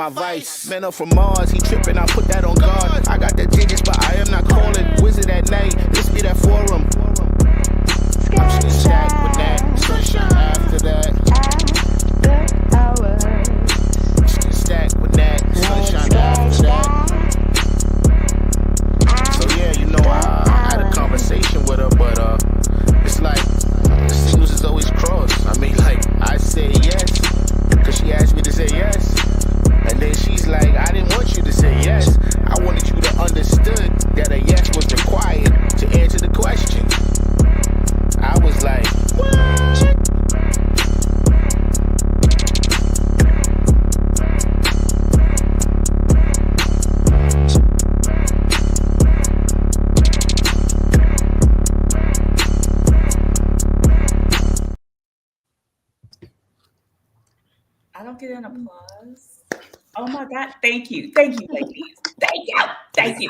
my vice. Men are from Mars, he tripping, I put that on guard. I got the digits, but I am not calling. Wizard at night, this be that forum. I'm just gonna stack with that. Sunshine after that. Just gonna stack with that. Sunshine after that. So yeah, you know, I had a conversation with her, but it's like the signals is always crossed. I mean, like, I say yes, cause she asked me to say yes. And then she's like, I didn't want you to say yes. I wanted you to understood that a yes was required to answer the question. I was like, what? I don't get an applause. Oh my God. Thank you. Thank you, ladies. Thank you. Thank you.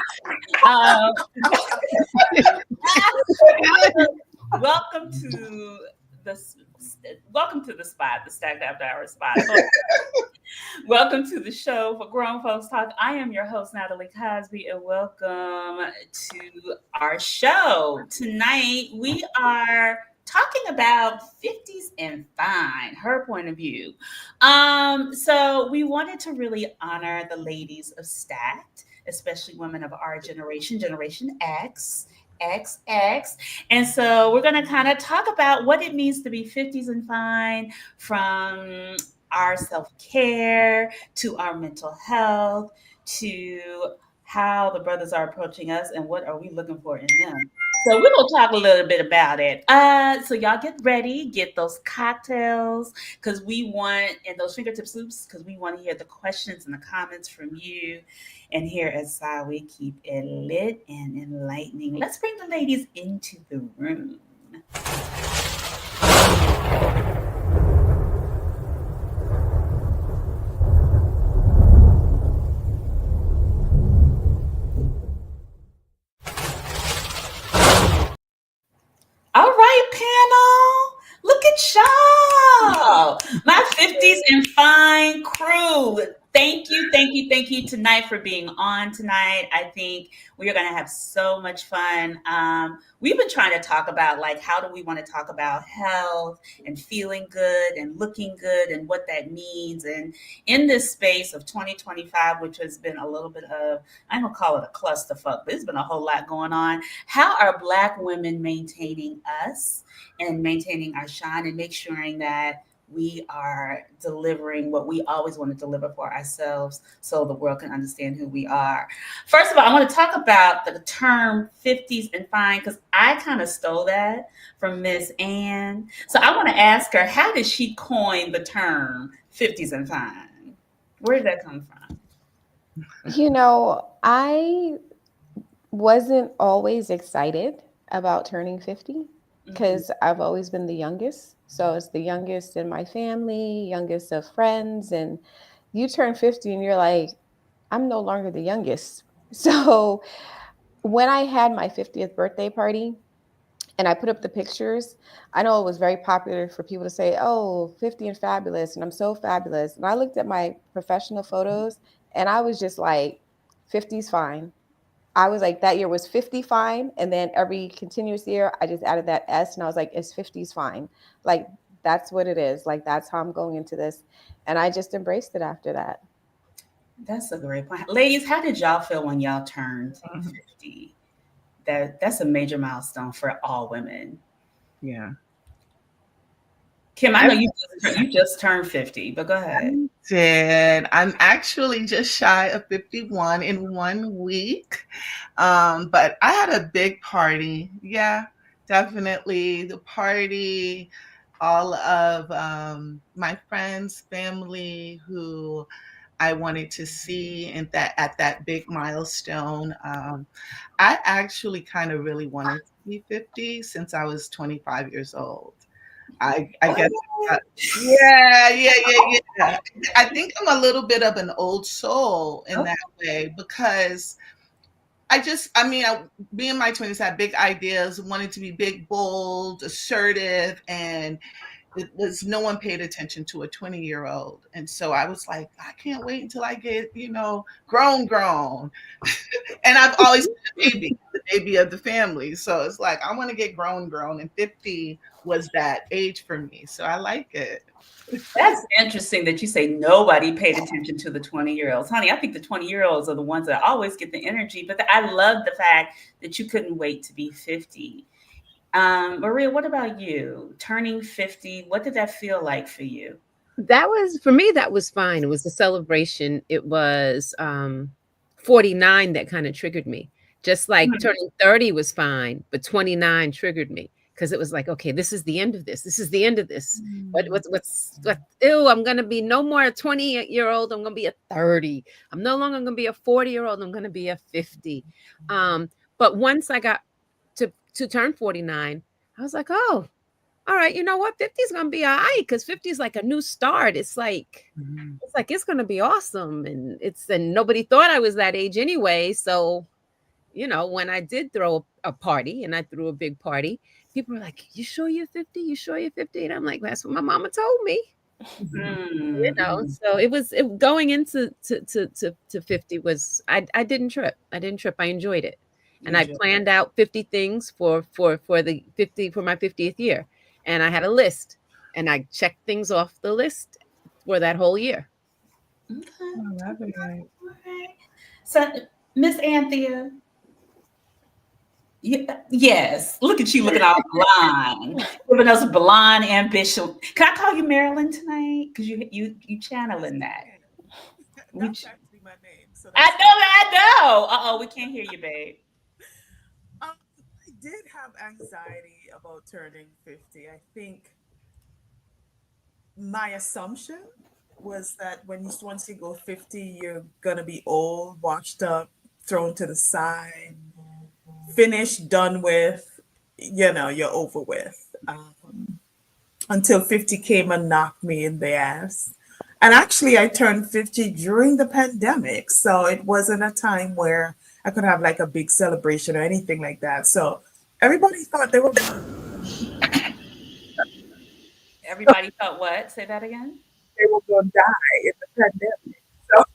Welcome to the spot, the Stacked After Hours spot. Welcome to the show for Grown Folks Talk. I am your host, Natalie Cosby, and welcome to our show. Tonight, we are talking about 50s and fine, her point of view. So we wanted to really honor the ladies of Stacked, especially women of our generation, Generation X, XX. And so we're going to kind of talk about what it means to be 50s and fine, from our self-care to our mental health to how the brothers are approaching us and what are we looking for in them. So we're going to talk a little bit about it. So y'all get ready, get those cocktails, because we want, and those fingertip soups, because we want to hear the questions and the comments from you. And here at SI, we keep it lit and enlightening. Let's bring the ladies into the room. All right, panel. Look at y'all. My 50s and fine crew. Thank you tonight for being on tonight. I think we are going to have so much fun. We've been trying to talk about, like, how do we want to talk about health and feeling good and looking good and what that means. And in this space of 2025, which has been a little bit of, I'm going to call it a clusterfuck, but there's been a whole lot going on. How are Black women maintaining us and maintaining our shine and make sure that we are delivering what we always want to deliver for ourselves so the world can understand who we are? First of all, I want to talk about the term 50s and fine, because I kind of stole that from Miss Ann. So I want to ask her, how did she coin the term 50s and fine? Where did that come from? You know, I wasn't always excited about turning 50 because I've always been the youngest. So it's the youngest in my family, youngest of friends. And you turn 50 and you're like, I'm no longer the youngest. So when I had my 50th birthday party and I put up the pictures, I know it was very popular for people to say, oh, 50 and fabulous. And I'm so fabulous. And I looked at my professional photos and I was just like, 50's fine. I was like, that year was 50 fine. And then every continuous year, I just added that S and I was like, it's 50's fine. Like, that's what it is. Like, that's how I'm going into this. And I just embraced it after that. That's a great point. Ladies, how did y'all feel when y'all turned 50? That's a major milestone for all women. Yeah. Kim, I know you just turned 50, but go ahead. I did. I'm actually just shy of 51 in 1 week. But I had a big party. Yeah, definitely. The party, all of my friends, family who I wanted to see and that at that big milestone. I actually kind of really wanted to be 50 since I was 25 years old. I guess, yeah. I think I'm a little bit of an old soul in that way because being in my 20s, had big ideas, wanted to be big, bold, assertive, and it was no one paid attention to a 20-year-old. And so I was like, I can't wait until I get, grown. And I've always been the baby of the family. So it's like I want to get grown. And 50 was that age for me. So I like it. That's interesting that you say nobody paid attention to the 20-year-olds. Honey, I think the 20-year-olds are the ones that always get the energy. But I love the fact that you couldn't wait to be 50. Maria, what about you? Turning 50, what did that feel like for you? That was for me, that was fine. It was a celebration. It was 49 that kind of triggered me. Just like Mhm. turning 30 was fine, but 29 triggered me because it was like, okay, this is the end of this. This is the end of this. What ew, I'm gonna be no more a 20-year-old, I'm gonna be a 30. I'm no longer gonna be a 40-year-old, I'm gonna be a 50. But once I got to turn 49, I was like, oh, all right, you know what? 50 is gonna be all right because 50 is like a new start. It's gonna be awesome. And nobody thought I was that age anyway. So, when I did throw a party and I threw a big party, people were like, you sure you're 50? You sure you're 50? And I'm like, that's what my mama told me. Mm. So going into to 50 was I didn't trip. I didn't trip. I enjoyed it. And I Enjoy. planned out 50 things for the 50 for my 50th year. And I had a list and I checked things off the list for that whole year. Okay. I love it. All right. So, Miss Anthea, yes, look at you looking all blind, giving us blonde ambition. Can I call you Marilyn tonight? Because you channeling that. That's actually my name. So I that's know, I know. Uh-oh, we can't hear you, babe. I did have anxiety about turning 50. I think my assumption was that once you go 50, you're gonna be old, washed up, thrown to the side, finished, done with, you're over with. Until 50 came and knocked me in the ass. And actually, I turned 50 during the pandemic. So it wasn't a time where I could have like a big celebration or anything like that. So everybody thought Everybody felt what? Say that again. they were going to die in the pandemic. So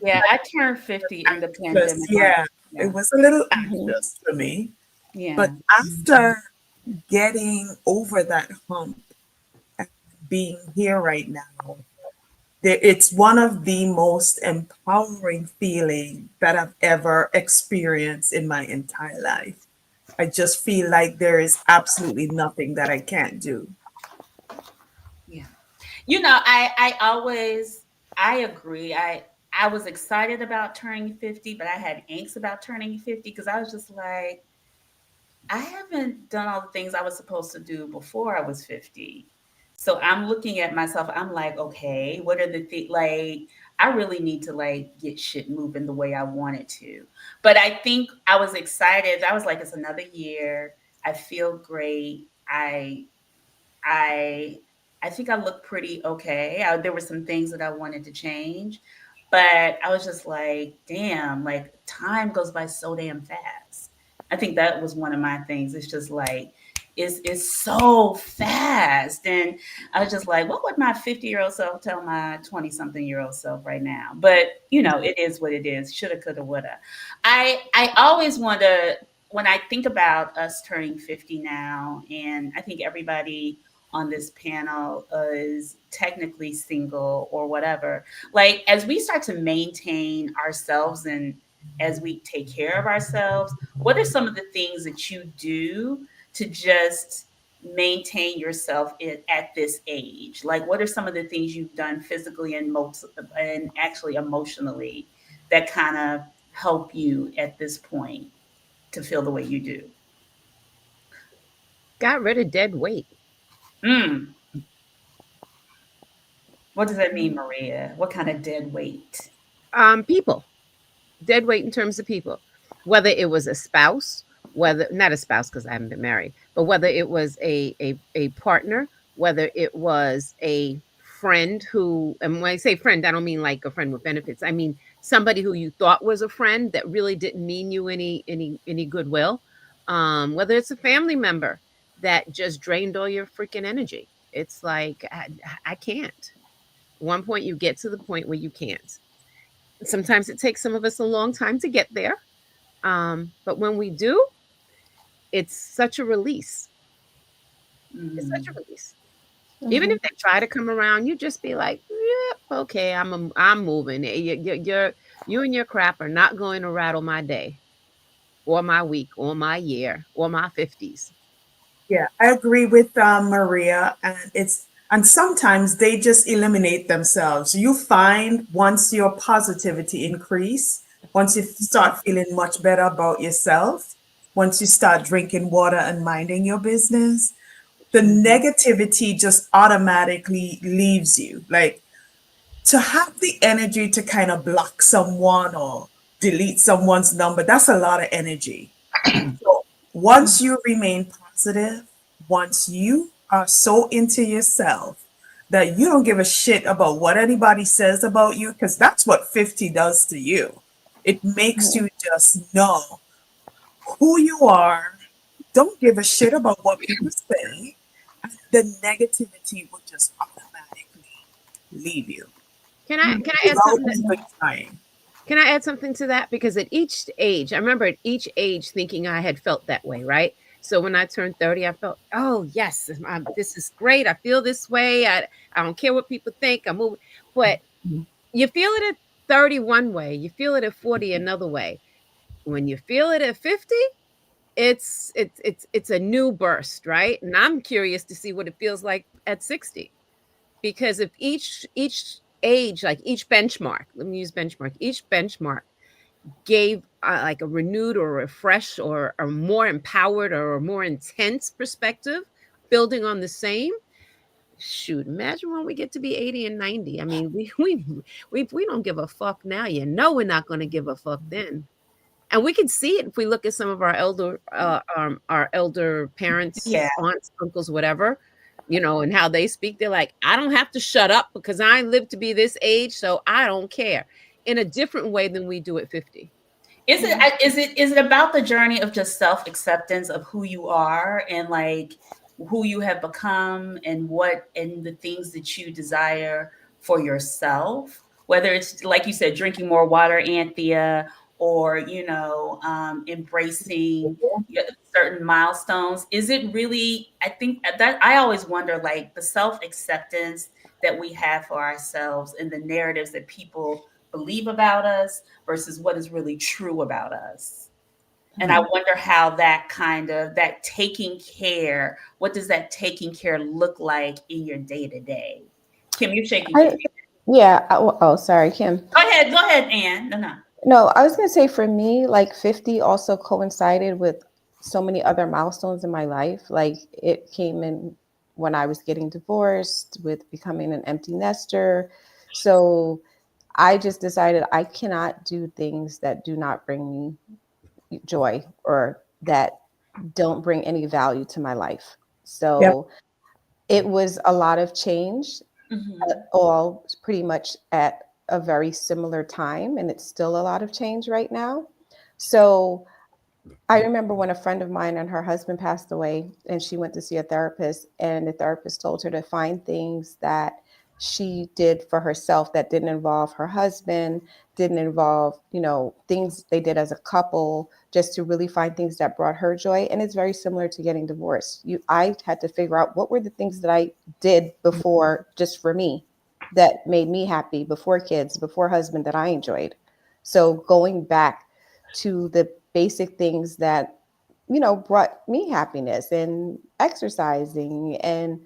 Yeah, I turned 50 in the pandemic. yeah, Yeah. it was a little Mhm. anxious for me. Yeah. But after getting over that hump and being here right now, it's one of the most empowering feeling that I've ever experienced in my entire life. I just feel like there is absolutely nothing that I can't do. Yeah. I agree. I was excited about turning 50, but I had angst about turning 50 because I was just like, I haven't done all the things I was supposed to do before I was 50. So I'm looking at myself, I'm like, okay, what are the things like I really need to like get shit moving the way I want it to. But I think I was excited. I was like, it's another year. I feel great. I I think I look pretty okay. There were some things that I wanted to change, but I was just like, damn, like time goes by so damn fast. I think that was one of my things. It's just like it's so fast. And I was just like, what would my 50-year-old self tell my 20-something-year-old self right now? But it is what it is. Shoulda, coulda, woulda. I always want to when I think about us turning 50 now, and I think everybody on this panel is technically single or whatever. Like, as we start to maintain ourselves and as we take care of ourselves, what are some of the things that you do to just maintain yourself at this age? Like, what are some of the things you've done physically and actually emotionally that kind of help you at this point to feel the way you do? Got rid of dead weight. Mm. What does that mean, Maria? What kind of dead weight? People. Dead weight in terms of people, whether it was a spouse, whether not a spouse because I haven't been married, but whether it was a partner, whether it was a friend who, and when I say friend, I don't mean like a friend with benefits. I mean somebody who you thought was a friend that really didn't mean you any goodwill. Whether it's a family member, that just drained all your freaking energy. It's like, I can't. One point you get to the point where you can't. Sometimes it takes some of us a long time to get there. But when we do, it's such a release. It's such a release. Even if Mhm. they try to come around, you just be like, "Yep, okay, I'm moving. You and your crap are not going to rattle my day, or my week, or my year, or my 50s." Yeah, I agree with Maria, and sometimes they just eliminate themselves. You find once your positivity increase, once you start feeling much better about yourself, once you start drinking water and minding your business, the negativity just automatically leaves you. Like, to have the energy to kind of block someone or delete someone's number, that's a lot of energy. So once you remain positive, once you are so into yourself that you don't give a shit about what anybody says about you, because that's what 50 does to you. It makes you just know who you are, don't give a shit about what people say, and the negativity will just automatically leave you Can I add without something? even trying. Can I add something to that? Because at each age, I remember at each age thinking I had felt that way, right? So when I turned 30, I felt, oh, yes, this is great. I feel this way. I don't care what people think. I'm moving. But you feel it at 30 one way, you feel it at 40 another way. When you feel it at 50, it's a new burst, right? And I'm curious to see what it feels like at 60, because if each age, like each benchmark, let me use benchmark, each benchmark gave like a renewed or refreshed or a more empowered or a more intense perspective, building on the same. Shoot, imagine when we get to be 80 and 90. I mean, we don't give a fuck now. You know, we're not going to give a fuck then. And we can see it if we look at some of our elder parents, Yeah. aunts, uncles, whatever, and how they speak. They're like, I don't have to shut up because I lived to be this age, so I don't care. In a different way than we do at 50. Is it about the journey of just self-acceptance of who you are and like who you have become and the things that you desire for yourself, whether it's like you said, drinking more water, Anthea, or embracing certain milestones? Is it really, I think that I always wonder, like, the self-acceptance that we have for ourselves and the narratives that people believe about us versus what is really true about us. And I wonder how that taking care, what does that taking care look like in your day to day? Kim, you're shaking your I, head. yeah. Oh, sorry, Kim. Go ahead, Ann. No. No, I was going to say for me, like 50 also coincided with so many other milestones in my life. Like it came in when I was getting divorced, with becoming an empty nester. So I just decided I cannot do things that do not bring me joy or that don't bring any value to my life. Yep. So it was a lot of change, Mm-hmm. all pretty much at a very similar time, and it's still a lot of change right now. So I remember when a friend of mine and her husband passed away, and she went to see a therapist, and the therapist told her to find things that she did for herself that didn't involve her husband, didn't involve, things they did as a couple, just to really find things that brought her joy. And it's very similar to getting divorced. I had to figure out what were the things that I did before just for me that made me happy, before kids, before husband, that I enjoyed. So going back to the basic things that brought me happiness, and exercising, and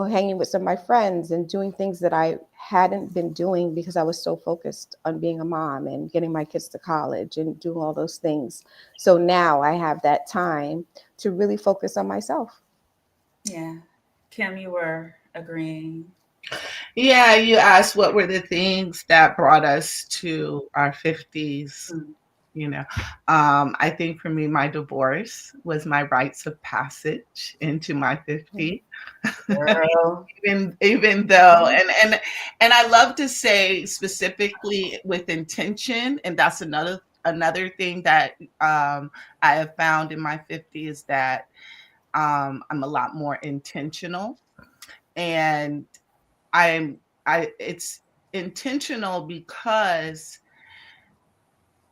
hanging with some of my friends and doing things that I hadn't been doing because I was so focused on being a mom and getting my kids to college and doing all those things. So now I have that time to really focus on myself. Yeah. Kim, you were agreeing. Yeah, you asked what were the things that brought us to our 50s. Mm. You know, I think for me, my divorce was my rites of passage into my 50s. Girl. Even though, and I love to say specifically with intention, and that's another thing that I have found in my 50s, that I'm a lot more intentional, and it's intentional because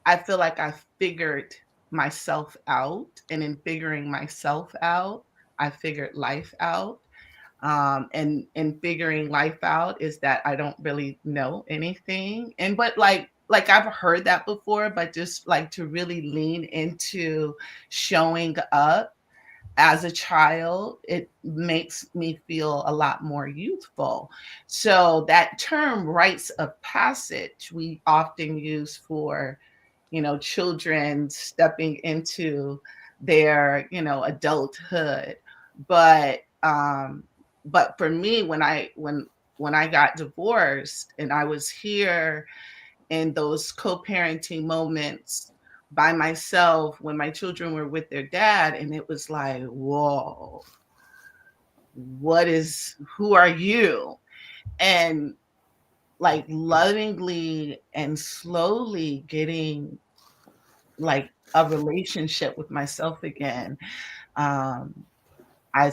I feel like I figured myself out, and in figuring myself out, I figured life out. And in figuring life out is that I don't really know anything. And but like I've heard that before, but just like to really lean into showing up as a child, it makes me feel a lot more youthful. So that term rites of passage we often use for, children stepping into their, adulthood. But for me, when I got divorced and I was here in those co-parenting moments by myself when my children were with their dad, and it was like, whoa, who are you? And like lovingly and slowly getting like a relationship with myself again. um I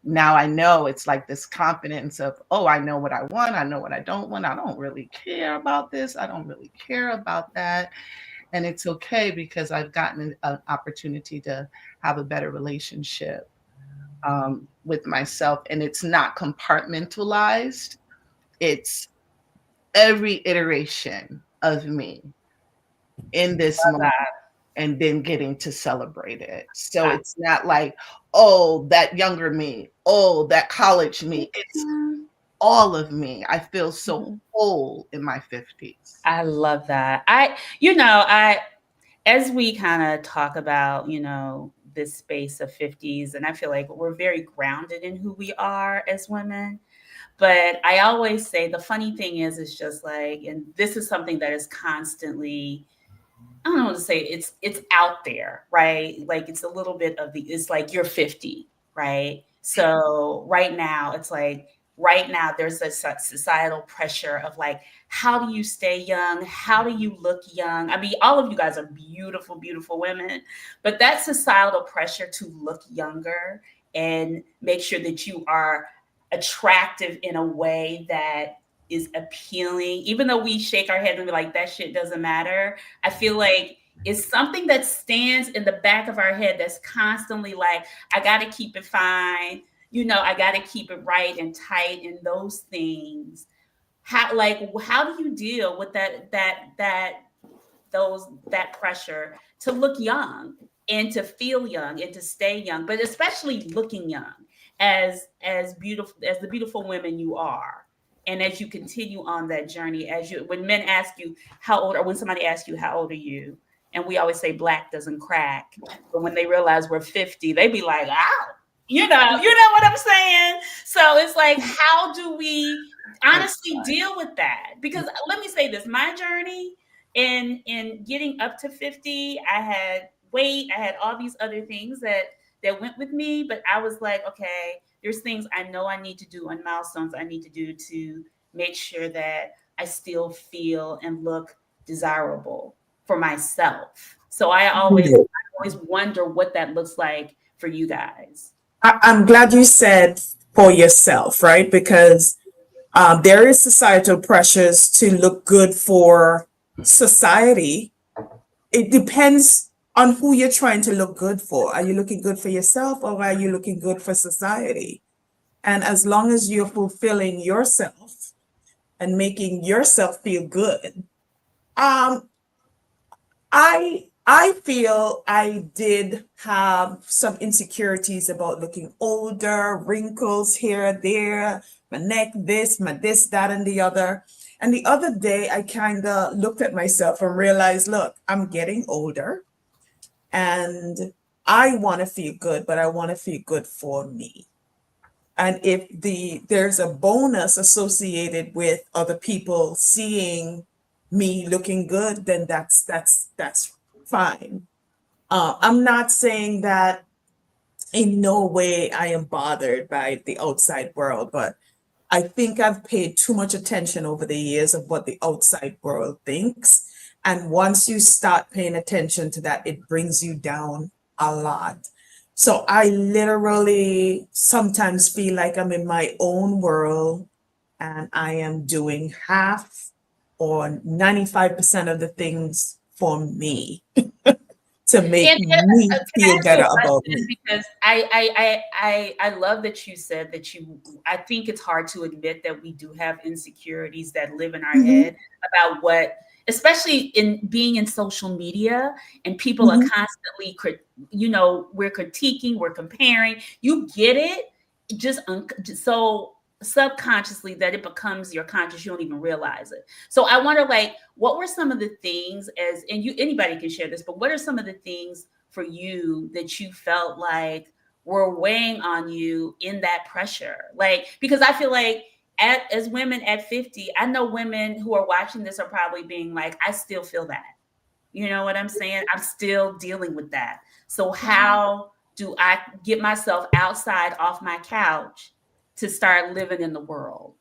now I know it's like this confidence of, oh, I know what I want, I know what I don't want, I don't really care about this, I don't really care about that. And it's okay because I've gotten an opportunity to have a better relationship with myself. And it's not compartmentalized, it's every iteration of me in this moment, and then getting to celebrate it. So it's not like, oh, that younger me, oh, that college me. It's all of me. I feel so whole in my 50s. I love that. As we kind of talk about, this space of 50s, and I feel like we're very grounded in who we are as women. But I always say the funny thing is, it's just like, and this is something that is constantly, I don't know what to say, it's out there, right? Like it's a little bit of it's like you're 50, right? So right now, it's like, right now there's a societal pressure of like, how do you stay young? How do you look young? I mean, all of you guys are beautiful, beautiful women, but that societal pressure to look younger and make sure that you are attractive in a way that is appealing, even though we shake our head and be like, that shit doesn't matter. I feel like it's something that stands in the back of our head that's constantly like, I got to keep it fine. I got to keep it right and tight, and those things. How do you deal with that pressure to look young and to feel young and to stay young, but especially looking young as beautiful as the beautiful women you are? And as you continue on that journey, when men ask you how old, or when somebody asks you how old are you, and we always say black doesn't crack, but when they realize we're 50, they be like, "Ow," you know what I'm saying? So it's like, how do we honestly deal with that? Because let me say this: my journey in getting up to 50, I had weight, I had all these other things that went with me, but I was like, okay, there's things I know I need to do and milestones I need to do to make sure that I still feel and look desirable for myself. So I always wonder what that looks like for you guys. I'm glad you said for yourself, right? Because there is societal pressures to look good for society. It depends on who you're trying to look good for. Are you looking good for yourself, or are you looking good for society? And as long as you're fulfilling yourself and making yourself feel good, I feel I did have some insecurities about looking older, wrinkles here, there, my neck, my this, that, and the other. And the other day, I kind of looked at myself and realized, look, I'm getting older and I want to feel good, but I want to feel good for me. And if there's a bonus associated with other people seeing me looking good, then that's fine. I'm not saying that in no way I am bothered by the outside world, but I think I've paid too much attention over the years of what the outside world thinks. And once you start paying attention to that, it brings you down a lot. So I literally sometimes feel like I'm in my own world and I am doing half or 95% of the things for me to make And me can I feel ask you better a about question? me. Because I love that you said that you. I think it's hard to admit that we do have insecurities that live in our Mhm, head about what, especially in being in social media, and people are mhm. constantly, we're critiquing, we're comparing. You get it, just so subconsciously that it becomes your conscious. You don't even realize it. So I wonder, like, what were some of the things, as and you anybody can share this, but what are some of the things for you that you felt like were weighing on you in that pressure? Like, because I feel like as women at 50, I know women who are watching this are probably being like, I still feel that. You know what I'm saying? I'm still dealing with that. So how do I get myself outside off my couch to start living in the world?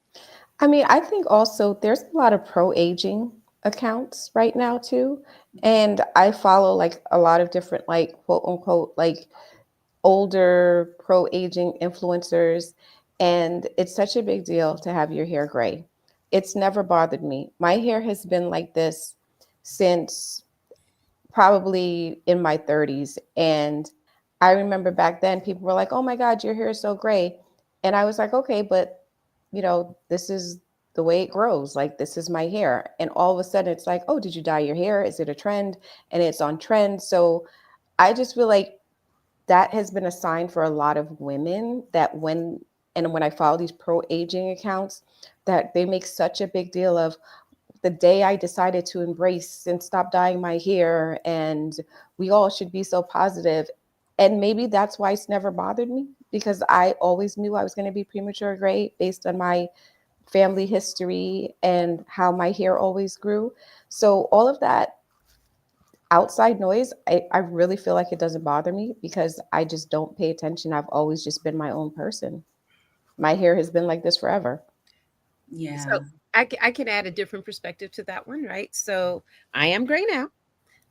I mean, I think also there's a lot of pro aging accounts right now too. And I follow like a lot of different, like, quote unquote, like older pro aging influencers. And it's such a big deal to have your hair gray. It's never bothered me. My hair has been like this since probably in my 30s. And I remember back then people were like, oh my God, your hair is so gray. And I was like, okay, but this is the way it grows. Like, this is my hair. And all of a sudden it's like, oh, did you dye your hair? Is it a trend? And it's on trend. So I just feel like that has been a sign for a lot of women that when I follow these pro aging accounts, that they make such a big deal of the day I decided to embrace and stop dyeing my hair, and we all should be so positive. And maybe that's why it's never bothered me, because I always knew I was going to be premature gray based on my family history and how my hair always grew. So all of that outside noise, I really feel like it doesn't bother me because I just don't pay attention. I've always just been my own person. My hair has been like this forever. So Yeah. I can add a different perspective to that one, right? So I am gray now.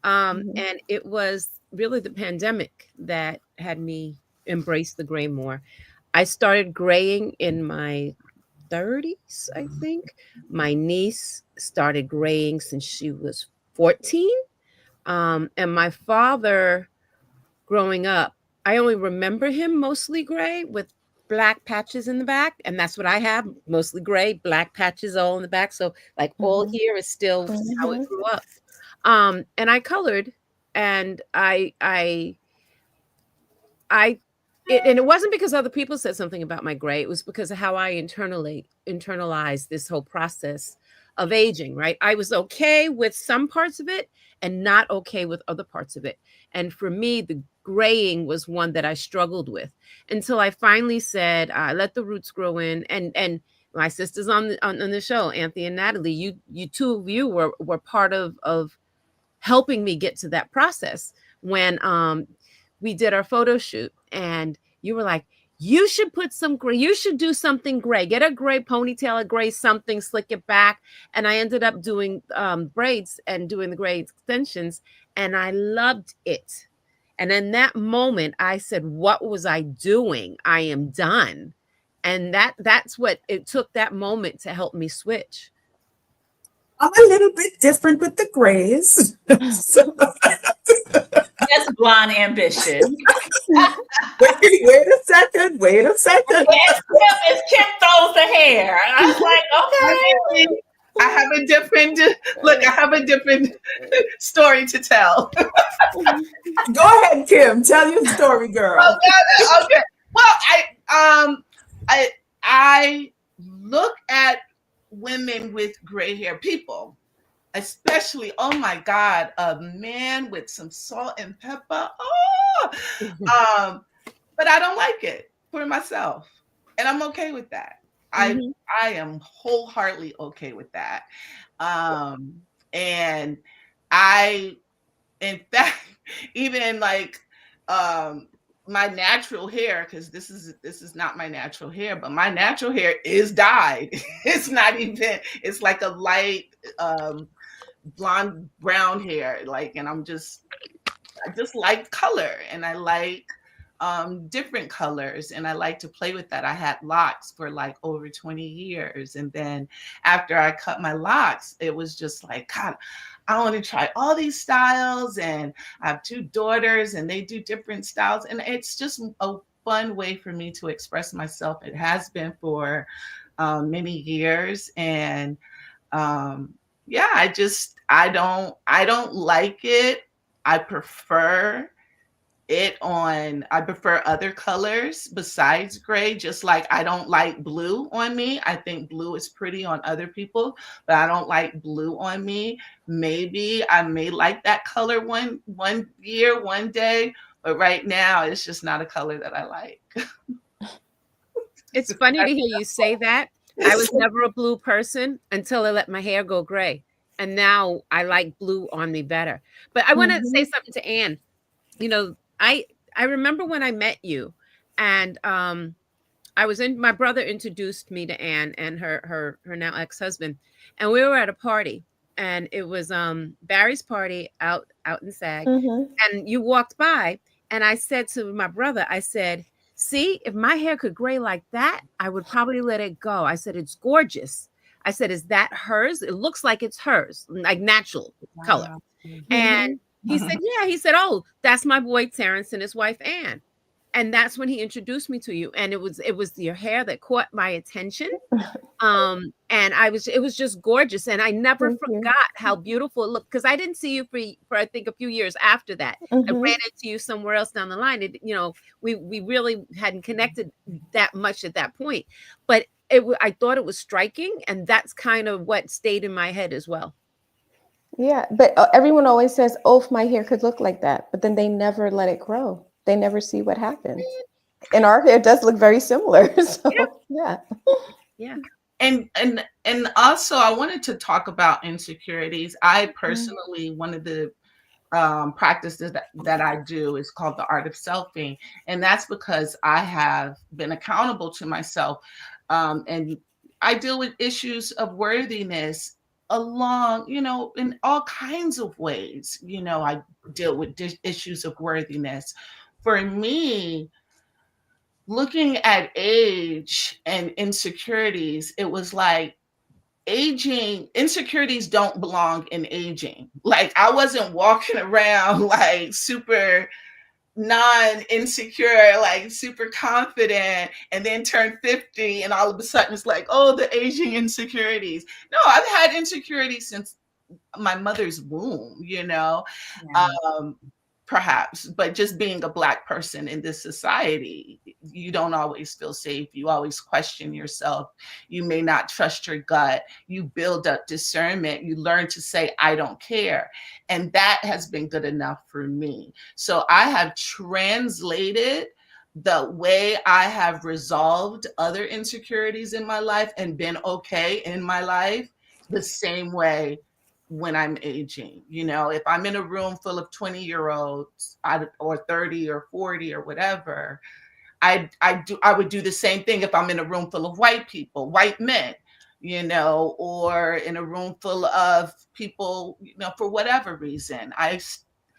Mhm. And it was really the pandemic that had me embrace the gray more. I started graying in my 30s, I think. My niece started graying since she was 14. And my father, growing up, I only remember him mostly gray with black patches in the back. And that's what I have, mostly gray, black patches all in the back. So, like, all Mhm. here is still how it Mhm. grew up. And I colored, and I and it wasn't because other people said something about my gray. It was because of how I internalized this whole process of aging, right? I was okay with some parts of it and not okay with other parts of it. And for me, the graying was one that I struggled with until I finally said, let the roots grow in. And my sisters on the show, Anthony and Natalie, you two of you were part of helping me get to that process when we did our photo shoot, and you were like, you should put some gray, you should do something gray, get a gray ponytail, a gray something, slick it back. And I ended up doing braids and doing the gray extensions, and I loved it. And in that moment I said, what was I doing? I am done. And that's what it took, that moment to help me switch. I'm a little bit different with the grays. So, That's blonde ambition. wait a second. Wait a second. As Kim throws the hair. I was like, Definitely. I have a different look. I have a different story to tell. Go ahead, Kim. Tell your story, girl. Okay. Well, I I look at women with gray hair, people, especially. Oh my God, a man with some salt and pepper. Oh, but I don't like it for myself, and I'm okay with that. I Mhm. I am wholeheartedly okay with that. And I, in fact, even like um my natural hair, because this is not my natural hair, but my natural hair is dyed. It's not even, it's like a light blonde brown hair, like, and I just like color, and I like different colors, and I like to play with that. I had locks for like over 20 years, and then after I cut my locks, it was just like, God, I want to try all these styles, and I have two daughters and they do different styles, and it's just a fun way for me to express myself. It has been for many years, and um, yeah, I don't like it. I prefer I prefer other colors besides gray, just like I don't like blue on me. I think blue is pretty on other people, but I don't like blue on me. Maybe I may like that color one year, one day, but right now it's just not a color that I like. It's funny to hear you say that. I was never a blue person until I let my hair go gray. And now I like blue on me better. But I want to say Mhm. something to Anne. You know, I remember when I met you, and I was in my brother introduced me to Anne and her now ex-husband, and we were at a party, and it was Barry's party out in SAG, Mhm. and you walked by, and I said to my brother, I said, "See, if my hair could gray like that, I would probably let it go." I said, "It's gorgeous." I said, "Is that hers? It looks like it's hers, like natural color." Wow. And Mhm. he said, "Yeah." He said, "Oh, that's my boy Terrence and his wife Ann." And that's when he introduced me to you. And it was your hair that caught my attention. And it was just gorgeous. And I never Thank forgot you. how beautiful it looked, because I didn't see you for I think a few years after that. I ran Mhm. into you somewhere else down the line. We really hadn't connected that much at that point. But I thought it was striking, and that's kind of what stayed in my head as well. Yeah, but everyone always says, "Oh, if my hair could look like that," but then they never let it grow. They never see what happens. And I our hair does look very similar. Yeah, So, yeah. yeah. And also I wanted to talk about insecurities. I Mhm. personally, one of the practices that I do is called the art of selfing. And that's because I have been accountable to myself. And I deal with issues of worthiness along, in all kinds of ways. I deal with issues of worthiness. For me, looking at age and insecurities, it was like, aging insecurities don't belong in aging. Like, I wasn't walking around like super non insecure, like super confident, and then turn 50 and all of a sudden it's like, oh, the aging insecurities. No, I've had insecurities since my mother's womb, Yeah. um, perhaps, but just being a Black person in this society, you don't always feel safe. You always question yourself. You may not trust your gut. You build up discernment. You learn to say, I don't care. And that has been good enough for me. So I have translated the way I have resolved other insecurities in my life and been okay in my life the same way when I'm aging. If I'm in a room full of 20-year-olds or 30 or 40 or whatever, I would do the same thing if I'm in a room full of white people, white men, or in a room full of people, for whatever reason.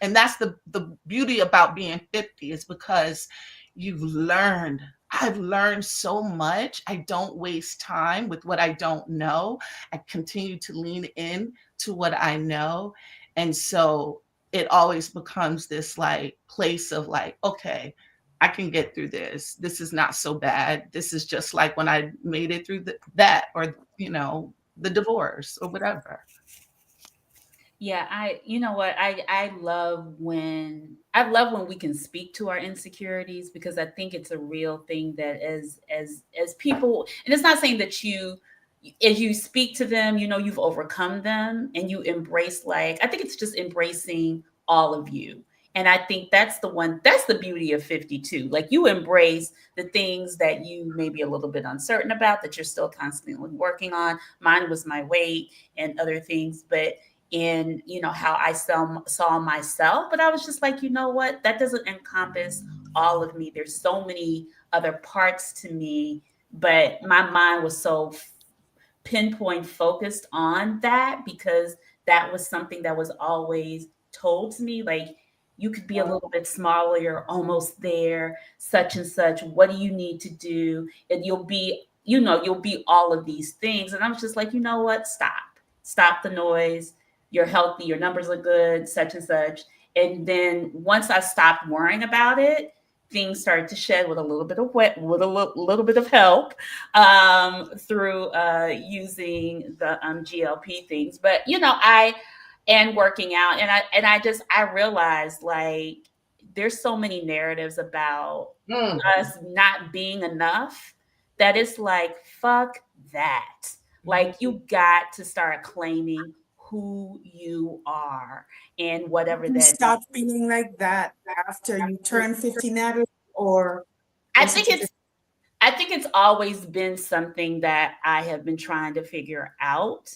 And that's the beauty about being 50, is because you've learned. I've learned so much. I don't waste time with what I don't know. I continue to lean in to what I know. And so it always becomes this like place of like, okay, I can get through this. This is not so bad. This is just like when I made it through that, or, the divorce or whatever. Yeah, you know what, I love when we can speak to our insecurities, because I think it's a real thing that as people, and it's not saying that as you speak to them, you've overcome them and you embrace, like, I think it's just embracing all of you. And I think that's the beauty of 52. Like, you embrace the things that you may be a little bit uncertain about, that you're still constantly working on. Mine was my weight and other things, but in how I saw myself. But I was just like, you know what, that doesn't encompass all of me. There's so many other parts to me, but my mind was so pinpoint focused on that, because that was something that was always told to me, like, you could be a little bit smaller, you're almost there, such and such. What do you need to do? And you'll be, you'll be all of these things. And I was just like, you know what? Stop the noise. You're healthy, your numbers are good, such and such. And then once I stopped worrying about it, things started to shed with a little bit of with a little bit of help through using the GLP things. But and working out, I realized, like, there's so many narratives about us not being enough that it's like, fuck that. Like, you got to start claiming who you are and whatever You that start feeling like that after you turn 50, Natalie, or I think it's always been something that I have been trying to figure out.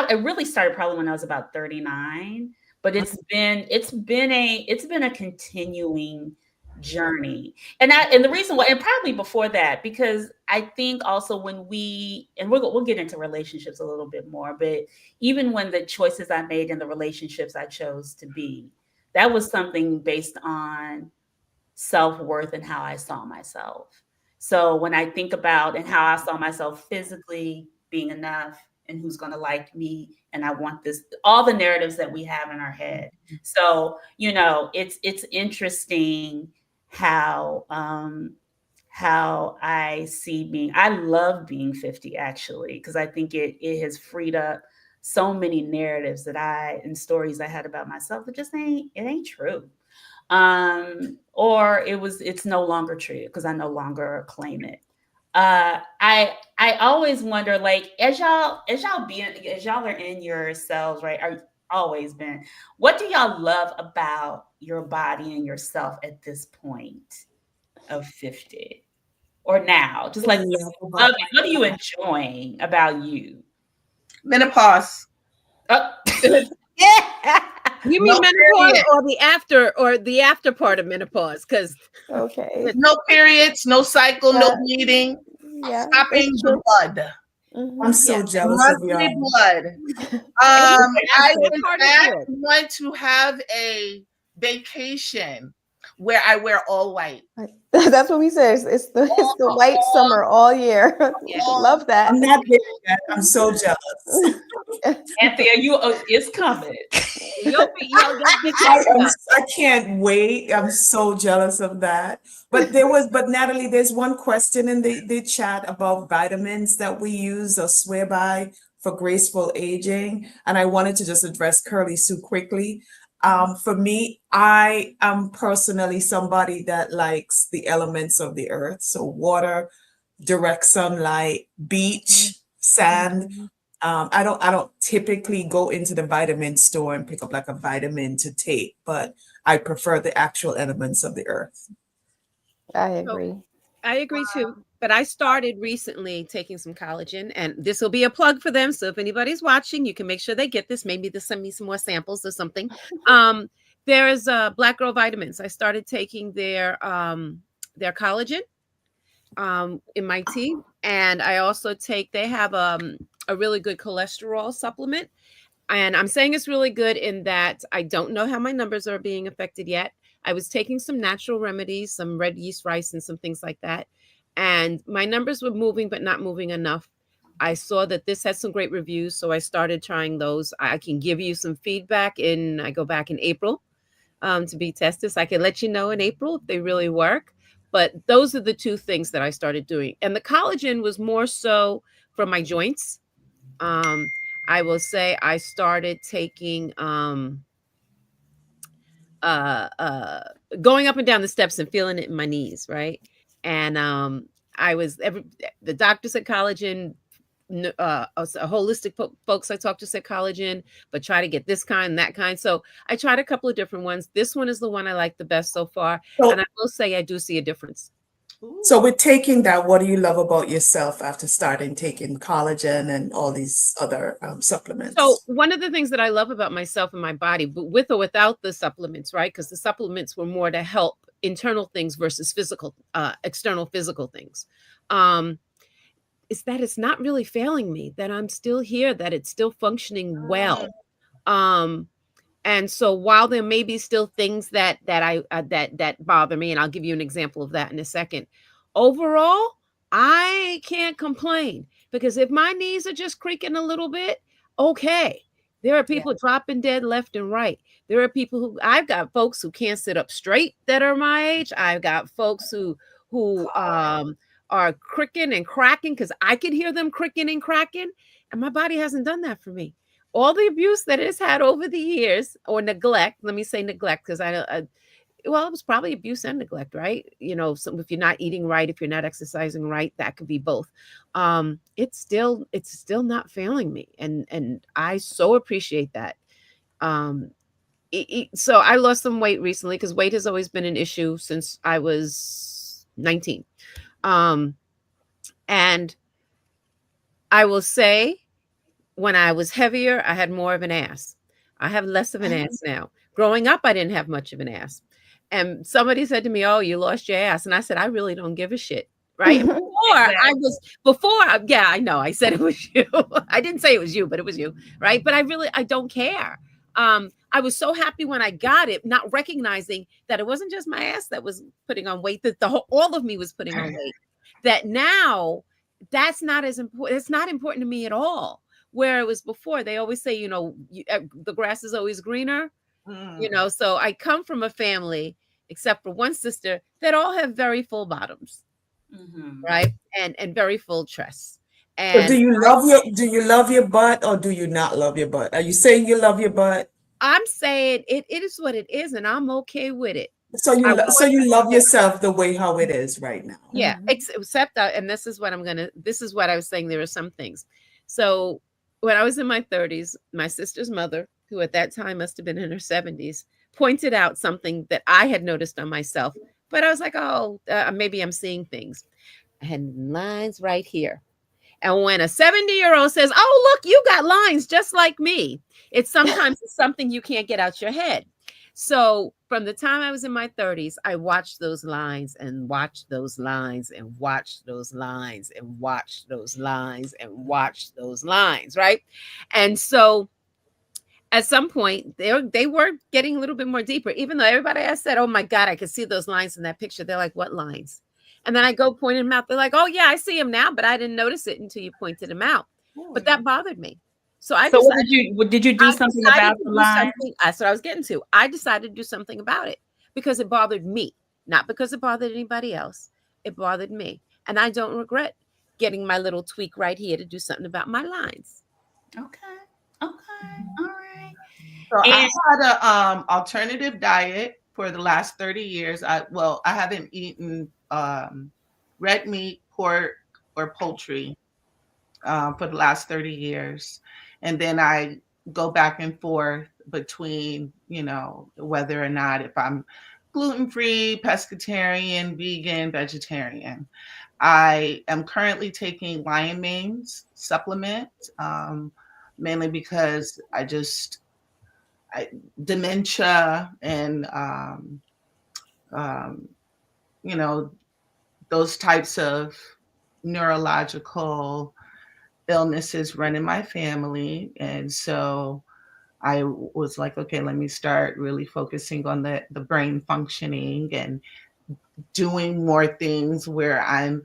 It really started probably when I was about 39, but it's been a continuing journey. And the reason why, and probably before that, because I think also when we'll get into relationships a little bit more, but even when the choices I made in the relationships I chose to be, that was something based on self-worth and how I saw myself. So when I think about and how I saw myself physically being enough and who's going to like me, and I want this, all the narratives that we have in our head. So, it's interesting how I see I love being 50, actually, because I think it has freed up so many narratives and stories I had about myself that just ain't true. Or it's no longer true because I no longer claim it. I always wonder, like, as y'all are in yourselves, right? Are always been. What do y'all love about your body and yourself at this point of 50 or now? Just like, what are you enjoying about you? Menopause. Oh. Yeah. You mean menopause or the after part of menopause? Because no periods, no cycle, no bleeding, stopping the blood. I'm so jealous of y'all. Blood. I want to have a vacation where I wear all white. That's what we said. It's the white summer all year. Love that. I'm not doing that. I'm so jealous. Anthea, it's coming. I can't wait. I'm so jealous of that. But Natalie, there's one question in the chat about vitamins that we use or swear by for graceful aging. And I wanted to just address Curly Sue quickly. For me, I am personally somebody that likes the elements of the earth. So water, direct sunlight, beach, sand. I don't typically go into the vitamin store and pick up like a vitamin to take, but I prefer the actual elements of the earth. I agree. I agree too. But I started recently taking some collagen, and this will be a plug for them. So if anybody's watching, you can make sure they get this. Maybe they'll send me some more samples or something. There's Black Girl Vitamins. I started taking their collagen in my tea, and I also they have a really good cholesterol supplement. And I'm saying it's really good in that I don't know how my numbers are being affected yet. I was taking some natural remedies, some red yeast rice and some things like that. And my numbers were moving, but not moving enough. I saw that this had some great reviews, so I started trying those. I can give you some feedback I go back in April to be tested. So I can let you know in April if they really work. But those are the two things that I started doing. And the collagen was more so for my joints. I will say I started taking going up and down the steps and feeling it in my knees, right? And the doctor said collagen, a holistic folks I talked to said collagen, but try to get this kind, that kind. So I tried a couple of different ones. This one is the one I like the best so far. And I will say I do see a difference. So with taking that, what do you love about yourself after starting taking collagen and all these other supplements? So one of the things that I love about myself and my body, but with or without the supplements, right? Because the supplements were more to help internal things versus external physical things. Is that it's not really failing me, that I'm still here, that it's still functioning well. And so while there may be still things that bother me, and I'll give you an example of that in a second, overall, I can't complain, because if my knees are just creaking a little bit, okay. There are people dropping dead left and right. There are people who, I've got folks who can't sit up straight that are my age. I've got folks who are cricking and cracking because I could hear them cricking and cracking, and my body hasn't done that for me. All the abuse that it's had over the years, or neglect, let me say neglect, because well, it was probably abuse and neglect, right? So if you're not eating right, if you're not exercising right, that could be both. It's still not failing me, and I so appreciate that. um so I lost some weight recently, because weight has always been an issue since I was 19. And I will say, when I was heavier, I had more of an ass. I have less of an ass now. Growing up, I didn't have much of an ass. And somebody said to me, "Oh, you lost your ass." And I said, "I really don't give a shit." Right? And yeah, I know. I said it was you. I didn't say it was you, but it was you. Right? But I don't care. I was so happy when I got it, not recognizing that it wasn't just my ass that was putting on weight, that all of me was putting on weight. That now, that's not as important. It's not important to me at all. Where it was before, they always say, the grass is always greener. So I come from a family, except for one sister, that all have very full bottoms, right, and very full chests. So And do you love your butt, or do you not love your butt? Are you saying you love your butt? I'm saying it is what it is, and I'm okay with it. So you love yourself the way how it is right now. Yeah, except and this is what I was saying. There are some things. So when I was in my 30s, my sister's mother, who at that time must have been in her 70s, pointed out something that I had noticed on myself. But I was like, oh, maybe I'm seeing things. I had lines right here. And when a 70-year-old says, "Oh, look, you got lines just like me," it's sometimes something you can't get out your head. So from the time I was in my 30s, I watched those lines and watched those lines and watched those lines and watched those lines and watched those lines, right? And so at some point, they were getting a little bit more deeper, even though everybody I said, "Oh my God, I could see those lines in that picture." They're like, "What lines?" And then I go point them out. They're like, "Oh yeah, I see them now, but I didn't notice it until you pointed them out." But that bothered me. So I So decided, did you do something about the line? that's what I was getting to. I decided to do something about it because it bothered me, not because it bothered anybody else. It bothered me. And I don't regret getting my little tweak right here to do something about my lines. Okay. All right. So And I had a alternative diet for the last 30 years. I haven't eaten red meat, pork, or poultry for the last 30 years. And then I go back and forth between, whether or not, if I'm gluten-free, pescatarian, vegan, vegetarian. I am currently taking lion mane's supplement, mainly because dementia and, those types of neurological illnesses run in my family. And so I was like, okay, let me start really focusing on the brain functioning and doing more things where I'm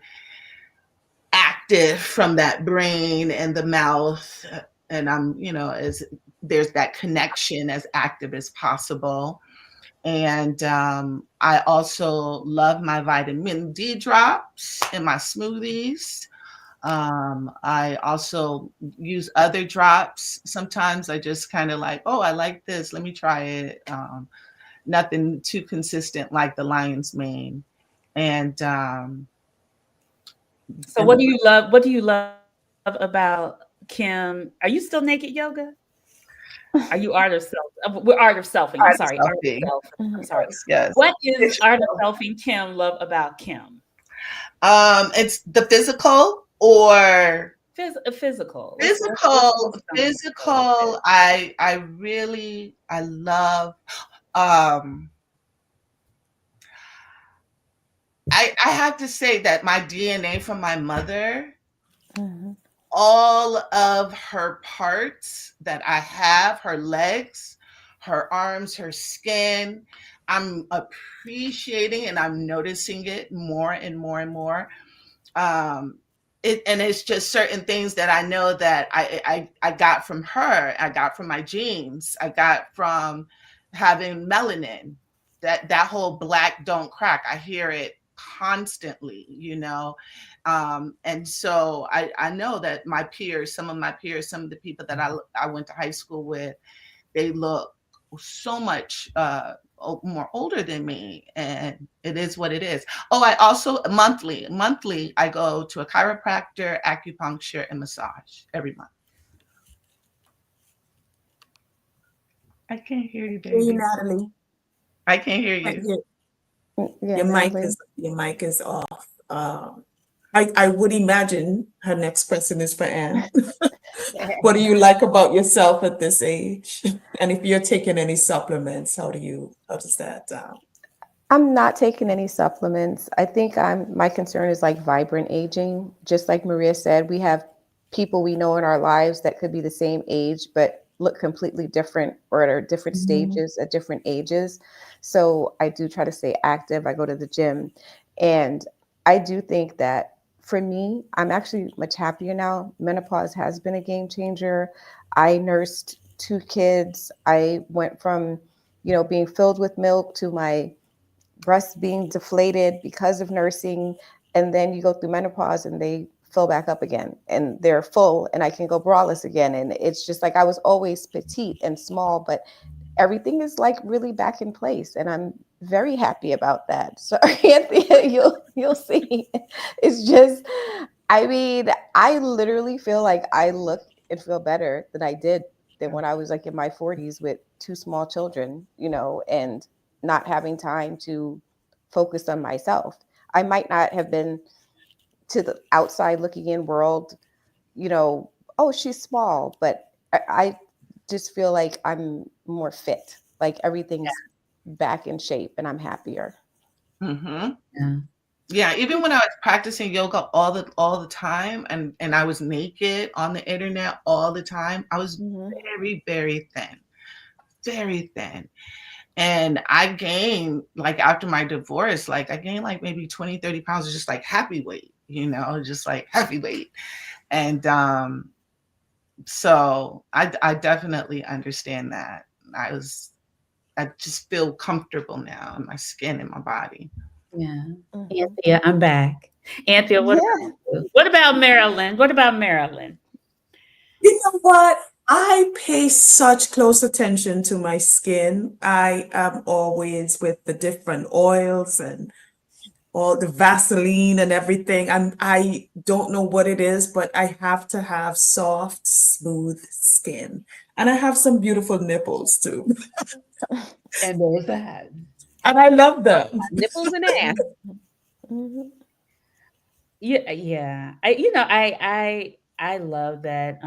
active from that brain and the mouth. And I'm, as there's that connection, as active as possible. And I also love my vitamin D drops in my smoothies. I also use other drops. Sometimes I just kind of like, oh, I like this. Let me try it. Nothing too consistent like the lion's mane. And so what do you love? What do you love about Kim? Are you still naked yoga? Are you art of self? We're art of selfing. I'm sorry. Art of self. I'm sorry. Yes. What is art of selfing Kim love about Kim? It's the physical or physical. Physical. I love. I have to say that my DNA from my mother, all of her parts that I have, her legs, her arms, her skin. I'm appreciating and I'm noticing it more and more and more. And it's just certain things that I know that I got from her. I got from my genes. I got from having melanin. That whole black don't crack. I hear it constantly, you know. And so I know that my peers, some of my peers, some of the people that I went to high school with, they look so much more older than me, and it is what it is. Oh, I also monthly I go to a chiropractor, acupuncture, and massage every month. I can't hear you, Hear you, baby. Natalie. I can't hear you. Yeah, Your mic is off. I would imagine her next question is for Anne. What do you like about yourself at this age? And if you're taking any supplements, how does that I'm not taking any supplements. I think my concern is like vibrant aging. Just like Maria said, we have people we know in our lives that could be the same age but look completely different or at different Mhm. stages at different ages. So I do try to stay active. I go to the gym, and I do think that for me, I'm actually much happier now. Menopause has been a game changer. I nursed 2 kids. I went from, being filled with milk to my breasts being deflated because of nursing, and then you go through menopause and they fill back up again and they're full and I can go braless again, and it's just like I was always petite and small, but everything is like really back in place and I'm very happy about that. So Anthea, you'll see, it's just, I mean, I literally feel like I look and feel better than I did than when I was like in my 40s with 2 small children, and not having time to focus on myself. I might not have been to the outside looking in world, oh, she's small, but I just feel like I'm more fit. Like everything's back in shape and I'm happier. Mm-hmm. Yeah. Yeah, even when I was practicing yoga all the time, and I was naked on the internet all the time, I was Mm-hmm. very, very thin. And I gained, like, after my divorce, like, I gained, like, maybe 20, 30 pounds of just, like, happy weight, just, like, heavy weight. And, so I definitely understand that. I just feel comfortable now in my skin and my body. Yeah. Mm-hmm. Anthea, I'm back. Anthea, what Yeah. about you? What about Marilyn? What about Marilyn? You know what? I pay such close attention to my skin. I am always with the different oils and all the Vaseline and everything. I don't know what it is, but I have to have soft, smooth skin. And I have some beautiful nipples too. And there's that. And I love them. Nipples and ass. Mm-hmm. Yeah, yeah. I love that.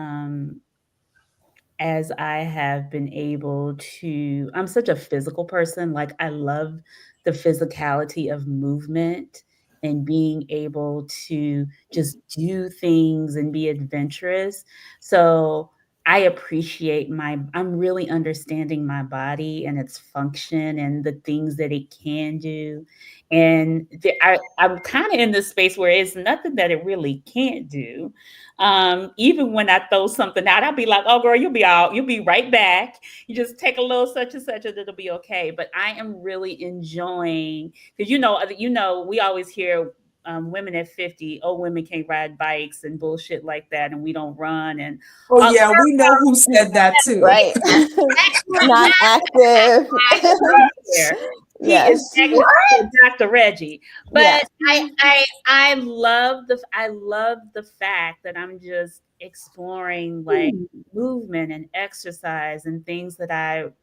As I have been able to, I'm such a physical person. Like, I love the physicality of movement and being able to just do things and be adventurous. So I appreciate I'm really understanding my body and its function and the things that it can do. And I'm kind of in this space where it's nothing that it really can't do. Even when I throw something out, I'll be like, "Oh, girl, you'll be right back. You just take a little such and such, and it'll be okay." But I am really enjoying, because we always hear women at 50, oh, women can't ride bikes and bullshit like that, and we don't run and Oh all. yeah, we know who said that too. Right. Not active. There. He is Yes. Dr. Reggie. But Yes. I love the fact that I'm just exploring like movement and exercise and things that I've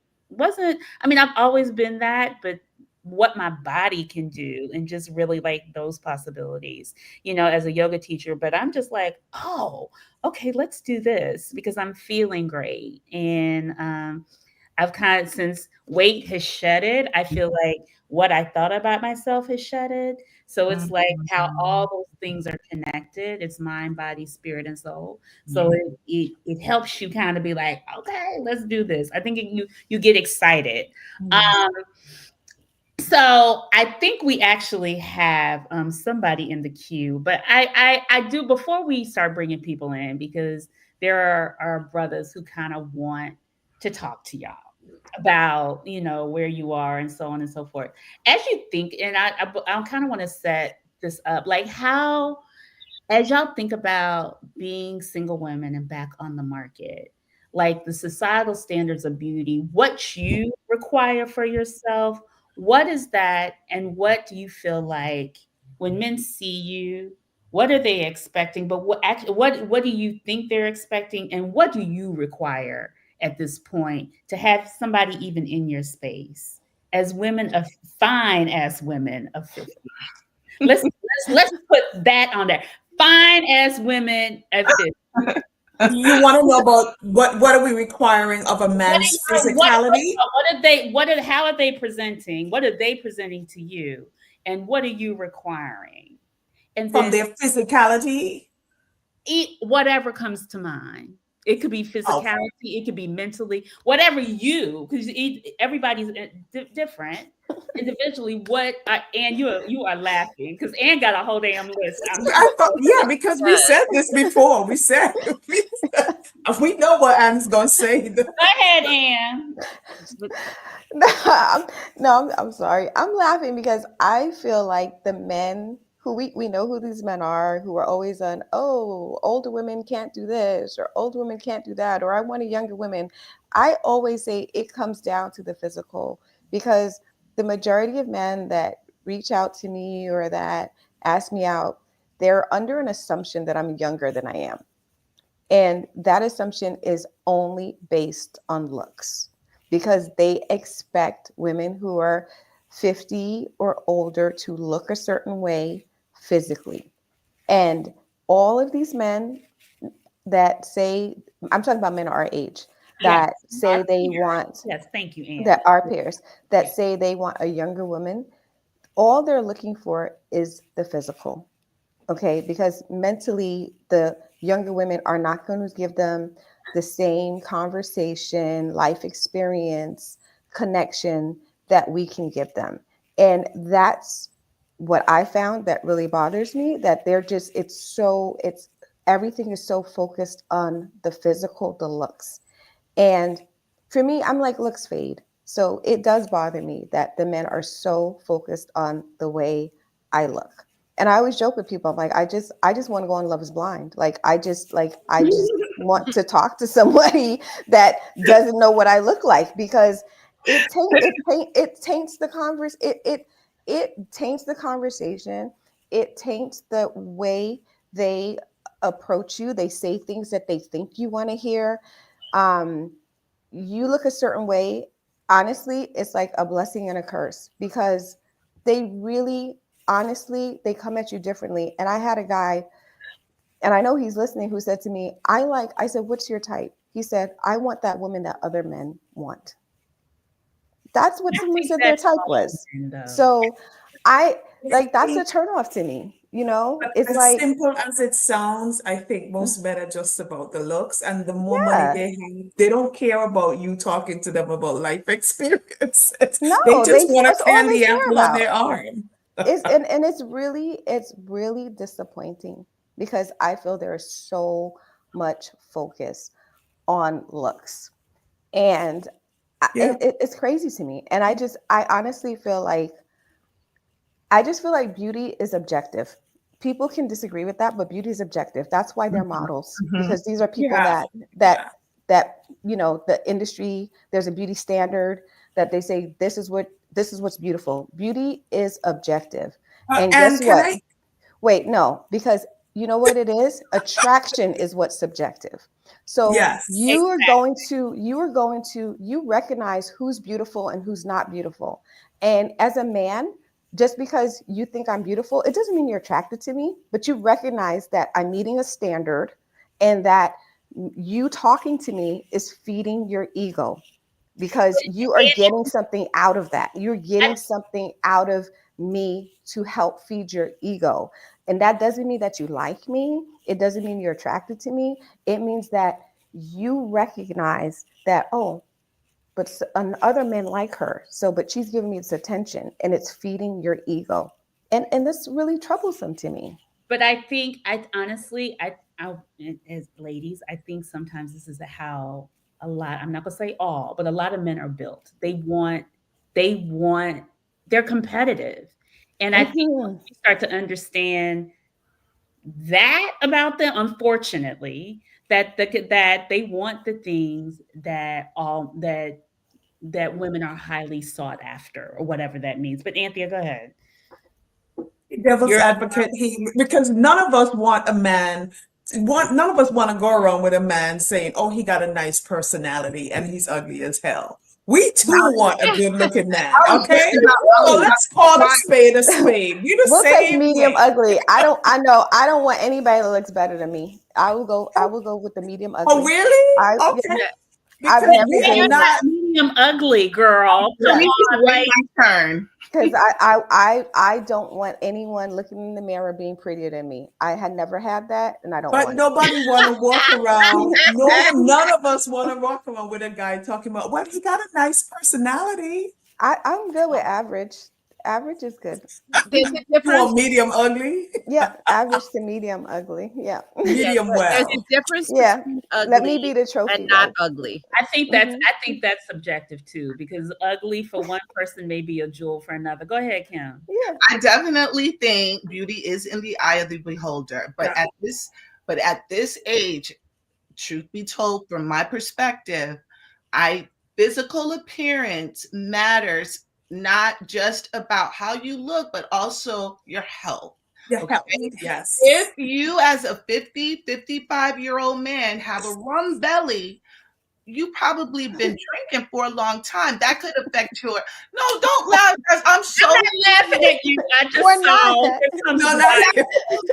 always been that, but what my body can do and just really like those possibilities, as a yoga teacher. But I'm just like, oh, okay, let's do this because I'm feeling great. And I've kind of, since weight has shedded, I feel like what I thought about myself has shedded. So it's like how Mhm. all those things are connected. It's mind, body, spirit, and soul. So Yeah. it helps you kind of be like, okay, let's do this. I think you get excited. Mm. Um, so I think we actually have somebody in the queue, but I do before we start bringing people in because there are brothers who kind of want to talk to y'all about where you are and so on and so forth. As you think, and I kind of want to set this up, like how as y'all think about being single women and back on the market, like the societal standards of beauty, what you require for yourself, what is that? And what do you feel like when men see you? What are they expecting? But what do you think they're expecting? And what do you require at this point to have somebody even in your space as women of fine as women of 50? Let's put that on there. Fine as women at 50. You want to know about what are we requiring of a man's physicality? How are they presenting? What are they presenting to you? And what are you requiring? And From then their physicality? eat whatever comes to mind. It could be Oh, physicality, it could be mentally, whatever because everybody's different individually. And you are laughing because Ann got a whole damn list. I'm I thought, yeah, sure. because we said this before. We know what Anne's gonna say. Go ahead, Ann. I'm sorry. I'm laughing because I feel like the men who we know who these men are, who are always on, oh, older women can't do this, or older women can't do that, or I want a younger women. I always say it comes down to the physical because the majority of men that reach out to me or that ask me out, they're under an assumption that I'm younger than I am. And that assumption is only based on looks because they expect women who are 50 or older to look a certain way physically. And all of these men that say, I'm talking about men our age, Yes, that our say they peers. want, Yes, thank you, Ann. that are peers, that Yeah. say they want a younger woman, all they're looking for is the physical. Okay, because mentally the younger women are not going to give them the same conversation, life experience, connection that we can give them. And that's what I found that really bothers me, that they're just, it's everything is so focused on the physical, the looks. And for me, I'm like, looks fade. So it does bother me that the men are so focused on the way I look. And I always joke with people, I'm like, I just want to go on Love is Blind. I just want to talk to somebody that doesn't know what I look like because it taints the it taints the conversation. It taints the way they approach you. They say things that they think you want to hear. um, you look a certain way, honestly, it's like a blessing and a curse because they really, honestly, they come at you differently. And I had a guy, and I know he's listening, who said to me, I said, what's your type? He said, I want that woman that other men want. That's what I someone think said their that's type all was. women, though. So I like that's a think, turnoff to me. but It's as like, simple as it sounds, I think most men are just about the looks and the more money yeah, they have, they don't care about you talking to them about life experiences. They no, just want a that's all they candy care apple on about. their arm. And it's really disappointing because I feel there is so much focus on looks, and Yeah. it's crazy to me. And I honestly feel like I just feel like beauty is objective. People can disagree with that, but beauty is objective. That's why they're Mhm. models, Mhm. because these are people Yeah. that Yeah. the industry, there's a beauty standard that they say this is what's beautiful. Beauty is objective. And guess And can what? I? Wait, no, because you know what it is? Attraction is what's subjective. So Yes. you recognize who's beautiful and who's not beautiful. And as a man, just because you think I'm beautiful, it doesn't mean you're attracted to me, but you recognize that I'm meeting a standard and that you talking to me is feeding your ego because you are getting something out of that. You're getting something out of me to help feed your ego. And that doesn't mean that you like me. It doesn't mean you're attracted to me. It means that you recognize that, oh, but other men like her. So, but she's giving me this attention and it's feeding your ego. And this really troublesome to me. But I think I honestly, as ladies, I think sometimes this is how a lot, I'm not gonna say all, but a lot of men are built. They want, they're competitive. And I think once you start to understand that about them, unfortunately, that they want the things that women are highly sought after, or whatever that means. But Anthea, go ahead. Devil's advocate, because none of us want a man. None of us want to go around with a man saying, "Oh, he got a nice personality and he's ugly as hell." We too want a good-looking man. Okay, so let's call a spade a spade. You the we'll same take medium way. ugly. I don't want anybody that looks better than me. I will go with the medium ugly. Oh, really? Okay. I've Because never we are dated not medium ugly, girl. Come on, Wait my turn. because I don't want anyone looking in the mirror being prettier than me. I had never had that, and I don't But want nobody want to walk around. No, none of us want to walk around with a guy talking about, well, he got a nice personality. I'm good with average. Average is good. There's a You difference. want medium ugly? Yeah, average to medium ugly. Yeah. Medium There's well. a difference Yeah. between Let me be ugly the trophy. and not wife. ugly. I think that's subjective too, because ugly for one person may be a jewel for another. Go ahead, Kim. Yeah. I definitely think beauty is in the eye of the beholder. But at this age, truth be told, from my perspective, physical appearance matters, not just about how you look, but also your health. Yeah, Okay? yes. If you as a 50, 55-year-old man have a rum belly, you probably been drinking for a long time. That could affect your. No, don't laugh because I'm so I'm not laughing at you. I just We're saw not. it comes No, to that's mind.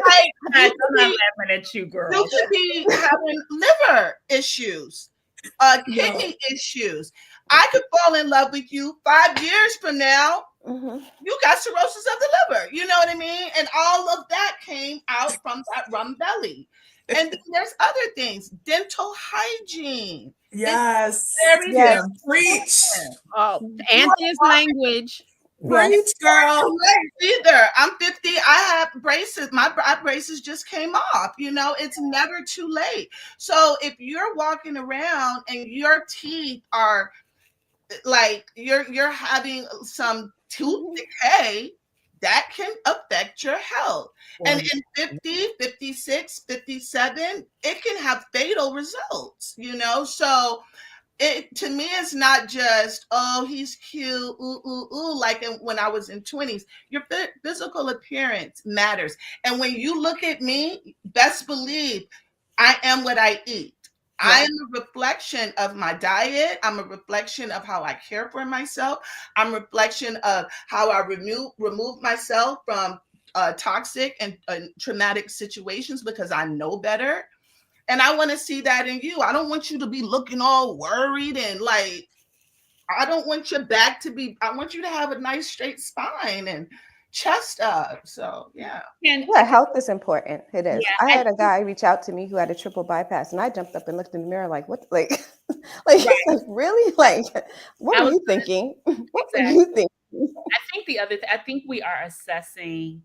like, I'm not laughing at you, girl. you could be having liver issues, kidney issues. I could fall in love with you 5 years from now. Mhm. You got cirrhosis of the liver. You know what I mean? And all of that came out from that rum belly. And then there's other things, dental hygiene. Yes. Very Yes. Yeah. Preach. Oh, Anthony's language. Preach, girl. Either I'm 50, I have braces. My braces just came off. You know, it's never too late. So if you're walking around and your teeth are like you're having some tooth decay, that can affect your health. And in 50, 56, 57, it can have fatal results, you know? So it to me it's not just, oh, he's cute, ooh ooh ooh, like when I was in 20s. Your physical appearance matters. And when you look at me, best believe I am what I eat. I am a reflection of my diet. I'm a reflection of how I care for myself. I'm a reflection of how I remove myself from toxic and traumatic situations because I know better. And I want to see that in you. I don't want you to be looking all worried and like, I don't want your back to be, I want you to have a nice straight spine and chest up. So, yeah. Yeah, health is important. It is. Yeah, I had a guy reach out to me who had a triple bypass, and I jumped up and looked in the mirror like, "What? Like, like really? Like, what were you thinking? What were you thinking?" I think the other I think we are assessing,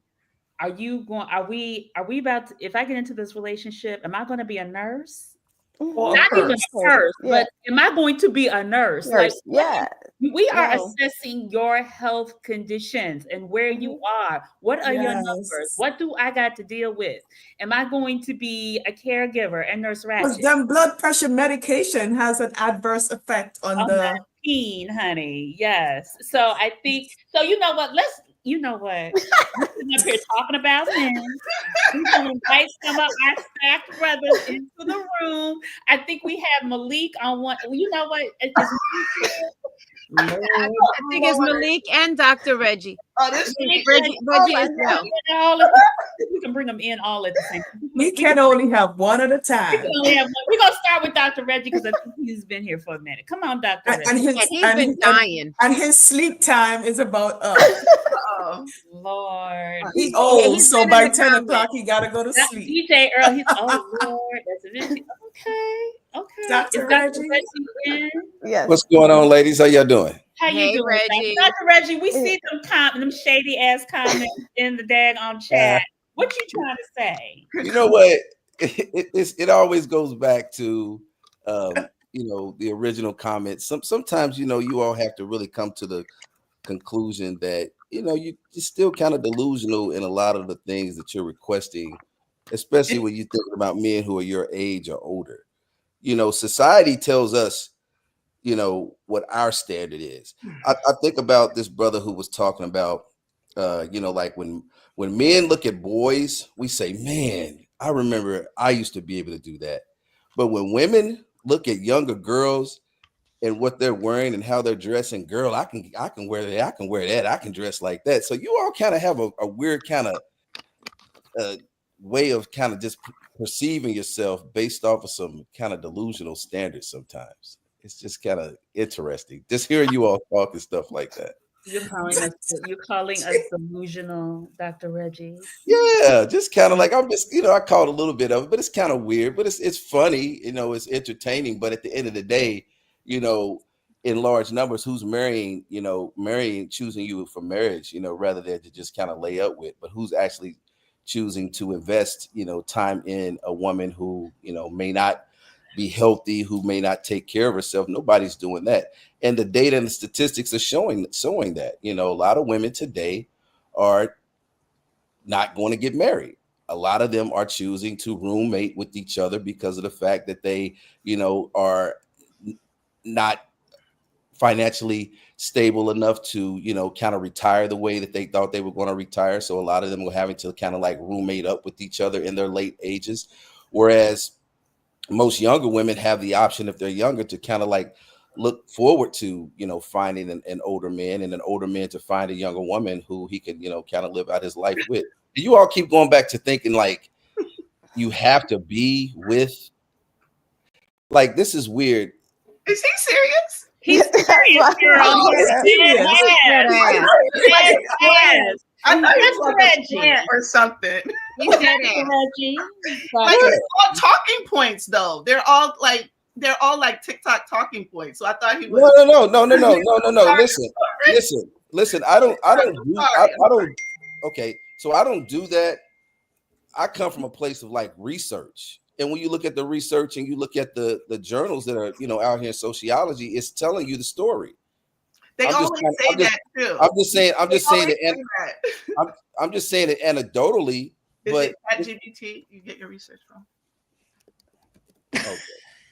are we about to, if I get into this relationship, am I going to be a nurse? Or Not even a nurse, Yeah. but am I going to be a nurse? Like, Yeah. we are No. assessing your health conditions and where you are. What are your numbers? What do I got to deal with? Am I going to be a caregiver and nurse Because ratchet? then blood pressure medication has an adverse effect on the that teen, honey. Yes. So I think so. You know what? You know what? We're sitting up here talking about men. We're going to invite some of our stacked brothers into the room. I think we have Malik on one. Well, you know what? I think it's Malik and Dr. Reggie. Oh, this Reggie as well. We can bring them in all at the same time. we can only have one at a We time. can only have one. We're going to start with Dr. Reggie because I think he's been here for a minute. Come on, Dr. Reggie. And He's been dying. and his sleep time is about up. Oh, Lord. He He's old, so been in by the 10 comments. o'clock he gotta go to That sleep. DJ Earl, he's Lord, that's a vision. Okay. Is Dr. Dr. Reggie. Reggie in? Yes. What's going on, ladies? How y'all doing? How you Hey, doing, Reggie. Dr. Reggie? We see them shady ass comments in the daggone chat. What you trying to say? You know what? It always goes back to the original comment. Sometimes you all have to really come to the conclusion that you're still kind of delusional in a lot of the things that you're requesting, especially when you think about men who are your age or older. Society tells us what our standard is. I think about this brother who was talking about like when men look at boys, we say, man, I remember I used to be able to do that. But when women look at younger girls and what they're wearing and how they're dressing, girl, I can wear that, I can dress like that. So you all kind of have a weird kind of way of kind of just perceiving yourself based off of some kind of delusional standards sometimes. It's just kind of interesting just hearing you all talk and stuff like that. You're calling us delusional, Dr. Reggie. Yeah, just kind of like I'm just, I caught a little bit of it, but it's kind of weird, but it's funny, it's entertaining. But at the end of the day, in large numbers, who's marrying, choosing you for marriage, rather than to just kind of lay up with, but who's actually choosing to invest, time in a woman who, may not be healthy, who may not take care of herself. Nobody's doing that. And the data and the statistics are showing that, a lot of women today are not going to get married. A lot of them are choosing to roommate with each other because of the fact that they, are not financially stable enough to, kind of retire the way that they thought they were going to retire. So a lot of them were having to kind of like roommate up with each other in their late ages. Whereas most younger women have the option, if they're younger, to kind of like look forward to, finding an older man, and an older man to find a younger woman who he can, kind of live out his life with. You all keep going back to thinking like you have to be with, like, this is weird. Is he serious? He's serious, girl. I thought he was like Reggie. a plant or something. He said it. Reggie. Like it's all talking points though. They're all like TikTok talking points. So I thought he was No. Listen. I don't okay. So I don't do that. I come from a place of like research. And when you look at the research and you look at the journals that are, out here in sociology, it's telling you the story. They always say that too. I'm just saying it anecdotally. Is but it at GPT you get your research from? Okay.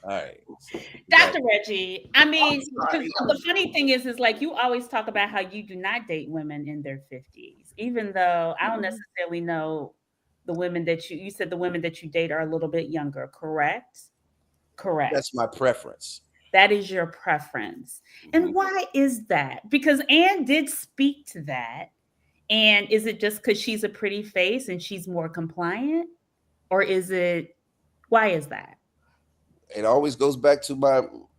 All right. Dr. Reggie, I mean, the funny thing is like you always talk about how you do not date women in their 50s, even though I don't necessarily know the women that you said the women that you date are a little bit younger, correct? Correct. That's my preference. That is your preference. And why is that? Because Anne did speak to that. And is it just because she's a pretty face and she's more compliant? Or why is that? It always goes back to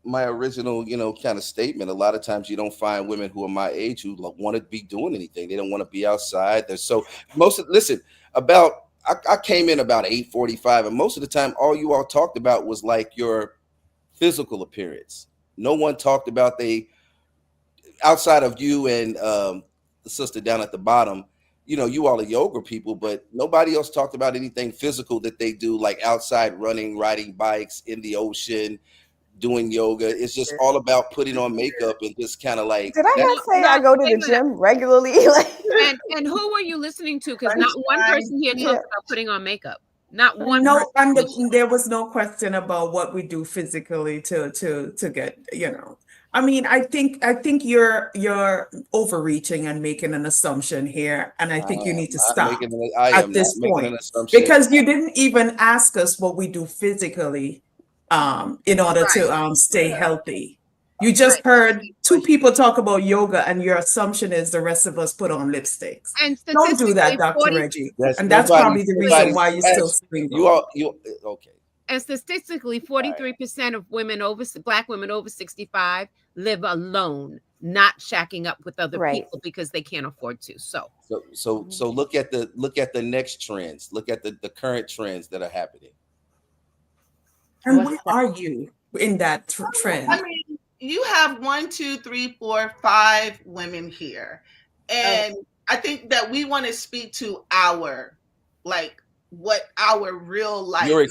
my original, kind of statement. A lot of times you don't find women who are my age who want to be doing anything. They don't want to be outside. I came in about 8:45, and most of the time all you all talked about was like your physical appearance. No one talked about outside of you and the sister down at the bottom. You all are yoga people, but nobody else talked about anything physical that they do, like outside running, riding bikes, in the ocean, doing yoga. It's just all about putting on makeup and just kind of like. Did I not say I go to the gym regularly? And who were you listening to? Because not one person here talks about putting on makeup. Not one. No, and there was no question about what we do physically to get, I mean, I think you're overreaching and making an assumption here, and I think you need to stop at this point because you didn't even ask us what we do physically in order to stay healthy. You just heard two people talk about yoga, and your assumption is the rest of us put on lipsticks. And don't do that, Dr. Reggie. That's probably the reason why you're still single. Okay. And statistically, 43% of Black women over 65 live alone. not shacking up with other Right. people because they can't afford to. So So look at the next trends. Look at the current trends that are happening. And What's where that? are you in that trend? I mean, you have 1, 2, 3, 4, 5 women here. And I think that we want to speak to what our real life, Your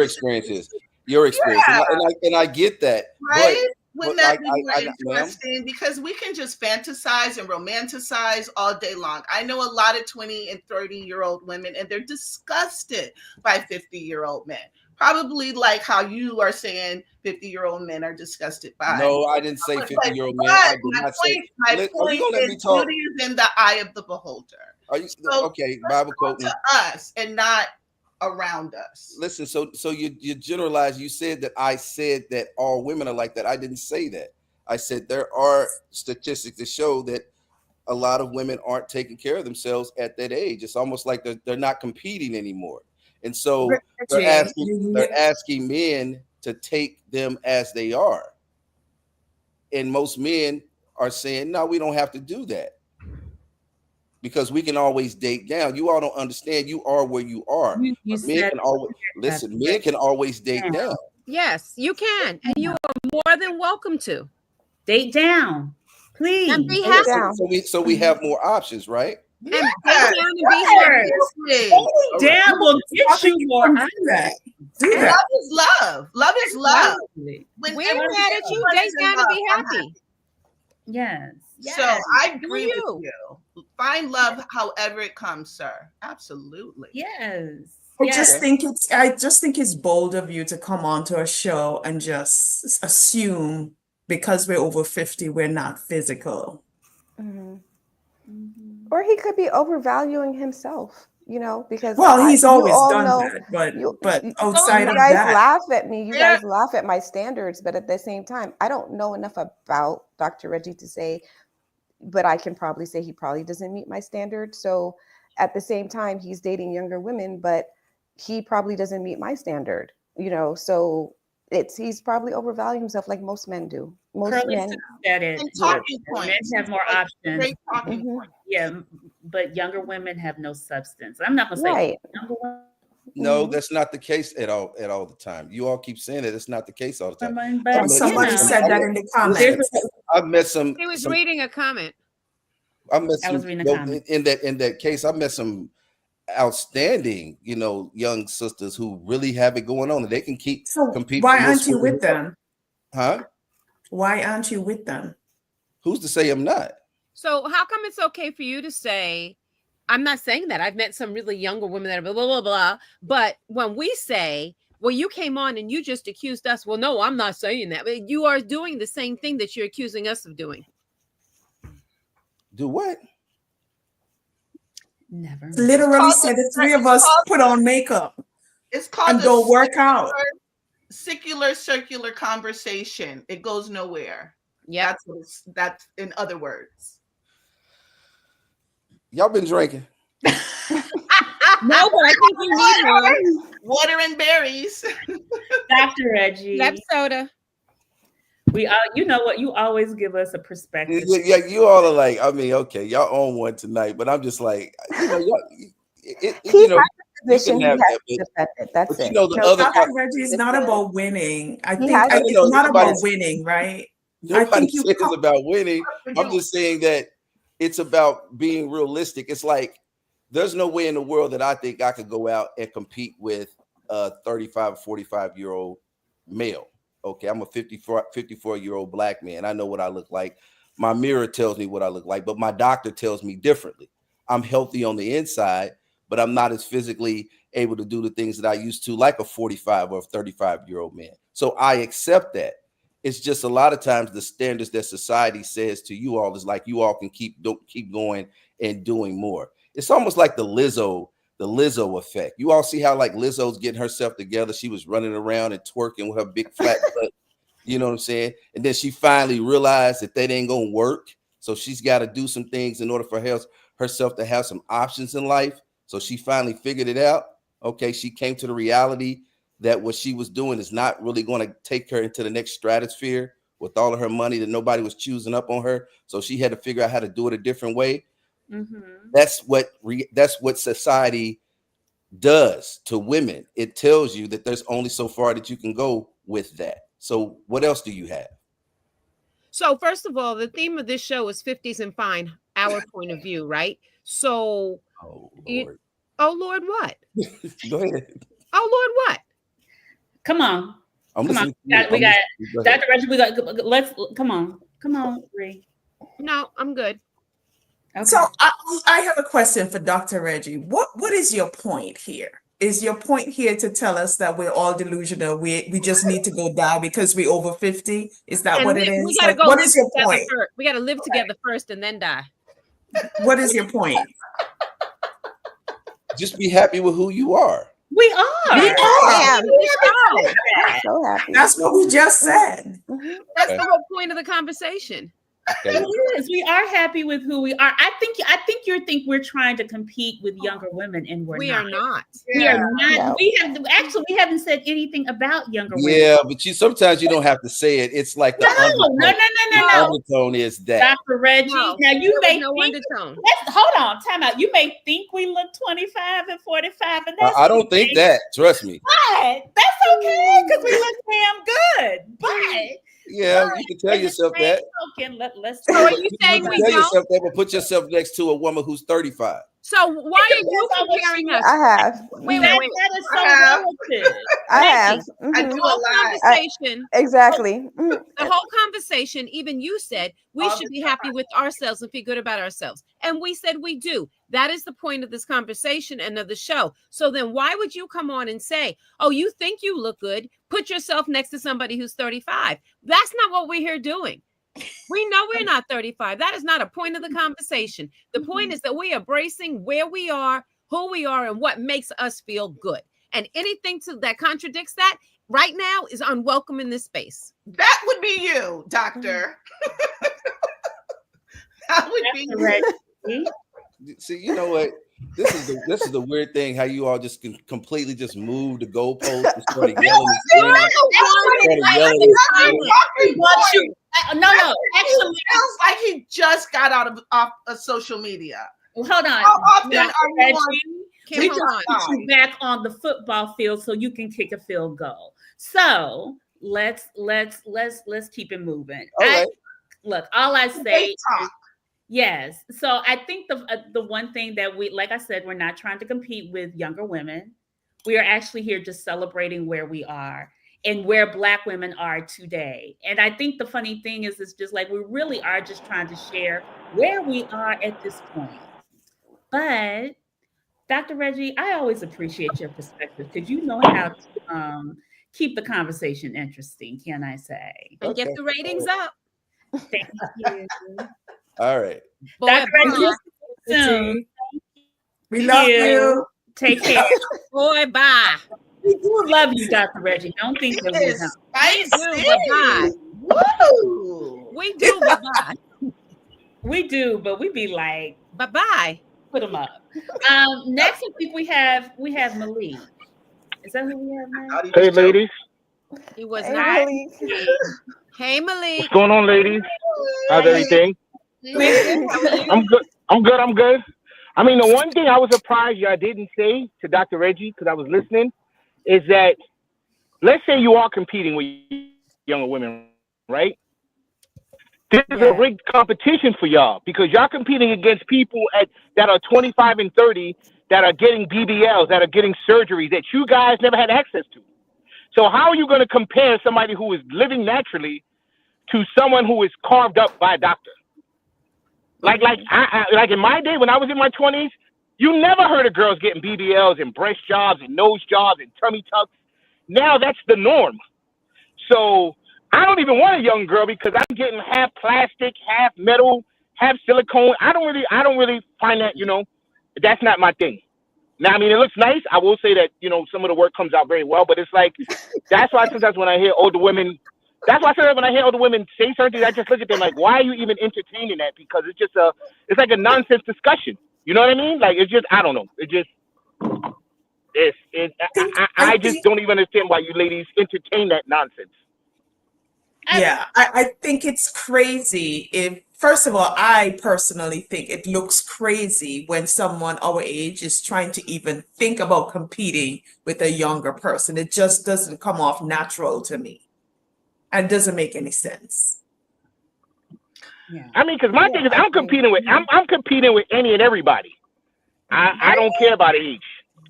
experiences, your experience, yeah, and I get that, right? but Wouldn't that be more ma'am, interesting? Because we can just fantasize and romanticize all day long. I know a lot of 20 and 30-year-old women, and they're disgusted by 50-year-old men. Probably like how you are saying 50-year-old men are disgusted by. no, I didn't say But 50-year-old men. I did my not say. my Are you point gonna let is me talk? beauty is in the eye of the beholder. Are you So okay? let's Bible go quoting. to us and not around us. Listen, so you generalize. You said that I said that all women are like that. I didn't say that. I said there are statistics to show that a lot of women aren't taking care of themselves at that age. It's almost like they're not competing anymore, and so Reggie, they're asking men to take them as they are, and most men are saying, no, we don't have to do that because we can always date down. You all don't understand. You are where you are. You But men said can always listen. Men can always date down. yes, you can, and you are more than welcome to. date down, please. And be Date happy. down. So we have more options, right? And date down and be happy. Seriously. Damn will get you more. do that. Do And that. love is love. Love is love. Absolutely. When We ain't everyone mad at you. is Date in down and love, be I'm happy. Yes. Yes. So I Do agree you. with you. Find love however it comes, sir. Absolutely. Yes. I Yes. just think it's bold of you to come onto a show and just assume because we're over 50, we're not physical. Mhm. Mhm. Or he could be overvaluing himself, because Well, he's you always all done know that, but you outside you of guys that, laugh at me. You There- guys laugh at my standards, but at the same time, I don't know enough about Dr. Reggie to say, but I can probably say he probably doesn't meet my standards. So at the same time, he's dating younger women, but he probably doesn't meet my standard, so he's probably overvaluing himself like most men do. Most Curly men said it. And do. talking Men points. have more Like, options. great talking Mhm. points. Yeah, but younger women have no substance. I'm not gonna say Right. younger No, Mhm. that's not the case at all the time. You all keep saying it. It's not the case all the time. women, I but met somebody some- said I that met- in the listen, comments. I've met some. He was some reading a comment. I met I some. was reading a comment. In that case, I met some outstanding, young sisters who really have it going on, and they can So compete why for aren't you Miss with them? Huh? Why aren't you with them? Who's to say I'm not? So how come it's okay for you to say, I'm not saying that. I've met some really younger women that are blah, blah, blah, blah. But when we say, well, you came on and you just accused us. Well, no, I'm not saying that. But you are doing the same thing that you're accusing us of doing. Do what? Never. Literally said the three of us put on makeup It's called and a go work out. secular circular conversation. It goes nowhere. Yeah. That's in other words. Y'all been drinking? No, but I think you need one. Water and berries. Dr. Reggie. Lab soda. We all, you know what? You always give us a perspective. Yeah, you all are like, I mean, okay, y'all own one tonight, but I'm just like, y'all, He has a position. can He have has that, to defend it. That's but it. the other Dr. Reggie is not about winning. I think it's not about winning, right? Nobody says it's about winning. I'm just saying that it's about being realistic. It's like there's no way in the world that I think I could go out and compete with a 35, 45-year-old male. Okay, I'm a 54-year-old black man. I know what I look like. My mirror tells me what I look like, but my doctor tells me differently. I'm healthy on the inside, but I'm not as physically able to do the things that I used to, like a 45 or a 35-year-old man. So I accept that. It's just a lot of times the standards that society says to you all is like you all can keep going and doing more. It's almost like the Lizzo effect. You all see how like Lizzo's getting herself together. She was running around and twerking with her big flat butt. You know what I'm saying? And then she finally realized that ain't gonna work. So she's got to do some things in order for herself to have some options in life. So she finally figured it out. Okay, she came to the reality that what she was doing is not really going to take her into the next stratosphere with all of her money that nobody was choosing up on her. So she had to figure out how to do it a different way. That's what society does to women. It tells you that there's only so far that you can go with that. So what else do you have? So first of all, the theme of this show is 50s and fine, our point of view, right? So, Oh Lord, what? Go ahead. Oh Lord, what? Come on. I'm Come on. listening. We got Dr. Reggie. Let's come on, Ree. No, I'm good. Okay. So I have a question for Dr. Reggie. What is your point here? Is your point here to tell us that we're all delusional? We just need to go die because we're over 50? Is that what it is? We gotta Like, go. what is your point? First. We gotta live together first and then die. What is your point? Just be happy with who you are. We are. I'm so happy. That's what we just said. That's the whole point of the conversation. Okay. It is. We are happy with who we are. I think you think we're trying to compete with younger women, and we are not. We are not. No. We haven't said anything about younger women. Yeah, but sometimes you don't have to say it. It's like the No. undertone is that. Dr. Reggie. No, now you may no think, undertone. hold on, time out. You may think we look 25 and 45, and that's I don't think that. Trust me. But that's okay because we look damn good. But Yeah, you can tell yourself that. So are you saying we tell don't? yourself that, but put yourself next to a woman who's 35. So why are you comparing us? I have. Wait. That is so relative. I have. I do The a whole lot. conversation. Exactly. The whole conversation, even you said we should be happy with ourselves and feel good about ourselves. And we said we do. That is the point of this conversation and of the show. So then why would you come on and say, oh, you think you look good? Put yourself next to somebody who's 35. That's not what we're here doing. We know we're not 35. That is not a point of the conversation. The point is that we are embracing where we are, who we are, and what makes us feel good. And anything that contradicts that right now is unwelcome in this space. That would be you, doctor. That would be you. See, you know what? This is the weird thing. How you all just can completely just move the goalpost and start yelling. No. Actually, Sounds like he just got off of social media. well, hold on. How often are you on? We just put you back on the football field so you can kick a field goal. So let's keep it moving. Okay. Look, all I say is, yes. So I think the one thing that we, like I said, we're not trying to compete with younger women. We are actually here just celebrating where we are and where Black women are today. And I think the funny thing is, it's just like we really are just trying to share where we are at this point. But Dr. Reggie, I always appreciate your perspective because you know how to keep the conversation interesting, can I say? And get the ratings up. Thank you. All right. Dr. Reggie, soon. We love you. Take care. Boy, bye. We do love you, Dr. Reggie. Don't think that we don't. We do, but bye. We do, but we be like, bye-bye. Put them up. Next, I think we have Malik. Is that who we have now? Hey, ladies. He was Hey, not. Malik. Hey, Malik. What's going on, ladies? How's everything? I'm good. I'm good. I mean, the one thing I was surprised y'all didn't say to Dr. Reggie, because I was listening, is that let's say you are competing with younger women, right? This is a rigged competition for y'all because y'all competing against people that are 25 and 30 that are getting BBLs, that are getting surgeries that you guys never had access to. So how are you going to compare somebody who is living naturally to someone who is carved up by a doctor? Like in my day when I was in my 20s, you never heard of girls getting BBLs and breast jobs and nose jobs and tummy tucks. Now that's the norm. So I don't even want a young girl because I'm getting half plastic, half metal, half silicone. I don't really find that, that's not my thing. Now, I mean, it looks nice. I will say that, some of the work comes out very well, but it's like, that's why sometimes when I hear older women say certain things, I just look at them like, why are you even entertaining that? Because it's like a nonsense discussion. You know what I mean? Like, it's just, I don't know. I just don't even understand why you ladies entertain that nonsense. Yeah, I think it's crazy if, first of all, I personally think it looks crazy when someone our age is trying to even think about competing with a younger person. It just doesn't come off natural to me and doesn't make any sense. Yeah. I mean, because my thing is, I agree. I'm competing with any and everybody. I don't care about age.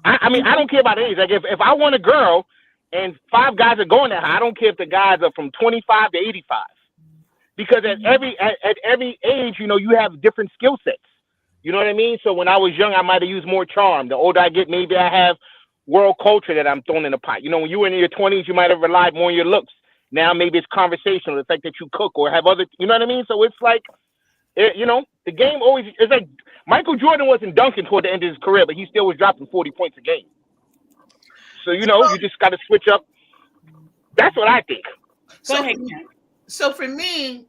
I mean, I don't care about age. Like if I want a girl and 5 guys are going at her, I don't care if the guys are from 25 to 85. Because at every age, you know, you have different skill sets. You know what I mean? So when I was young, I might have used more charm. The older I get, maybe I have world culture that I'm throwing in the pot. You know, when you were in your 20s, you might have relied more on your looks. Now maybe it's conversational, the fact that you cook or have other, you know what I mean? So it's like, you know, the game always, it's like Michael Jordan wasn't dunking toward the end of his career, but he still was dropping 40 points a game. So, you know, you just got to switch up. That's what I think. Go ahead, Karen. So for me,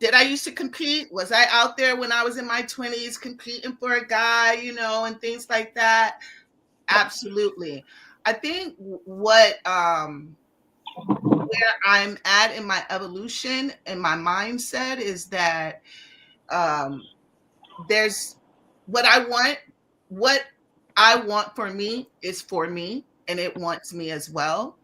did I used to compete? Was I out there when I was in my 20s competing for a guy, you know, and things like that? Absolutely. I think where I'm at in my evolution and my mindset is that there's what I want for me is for me, and it wants me as well.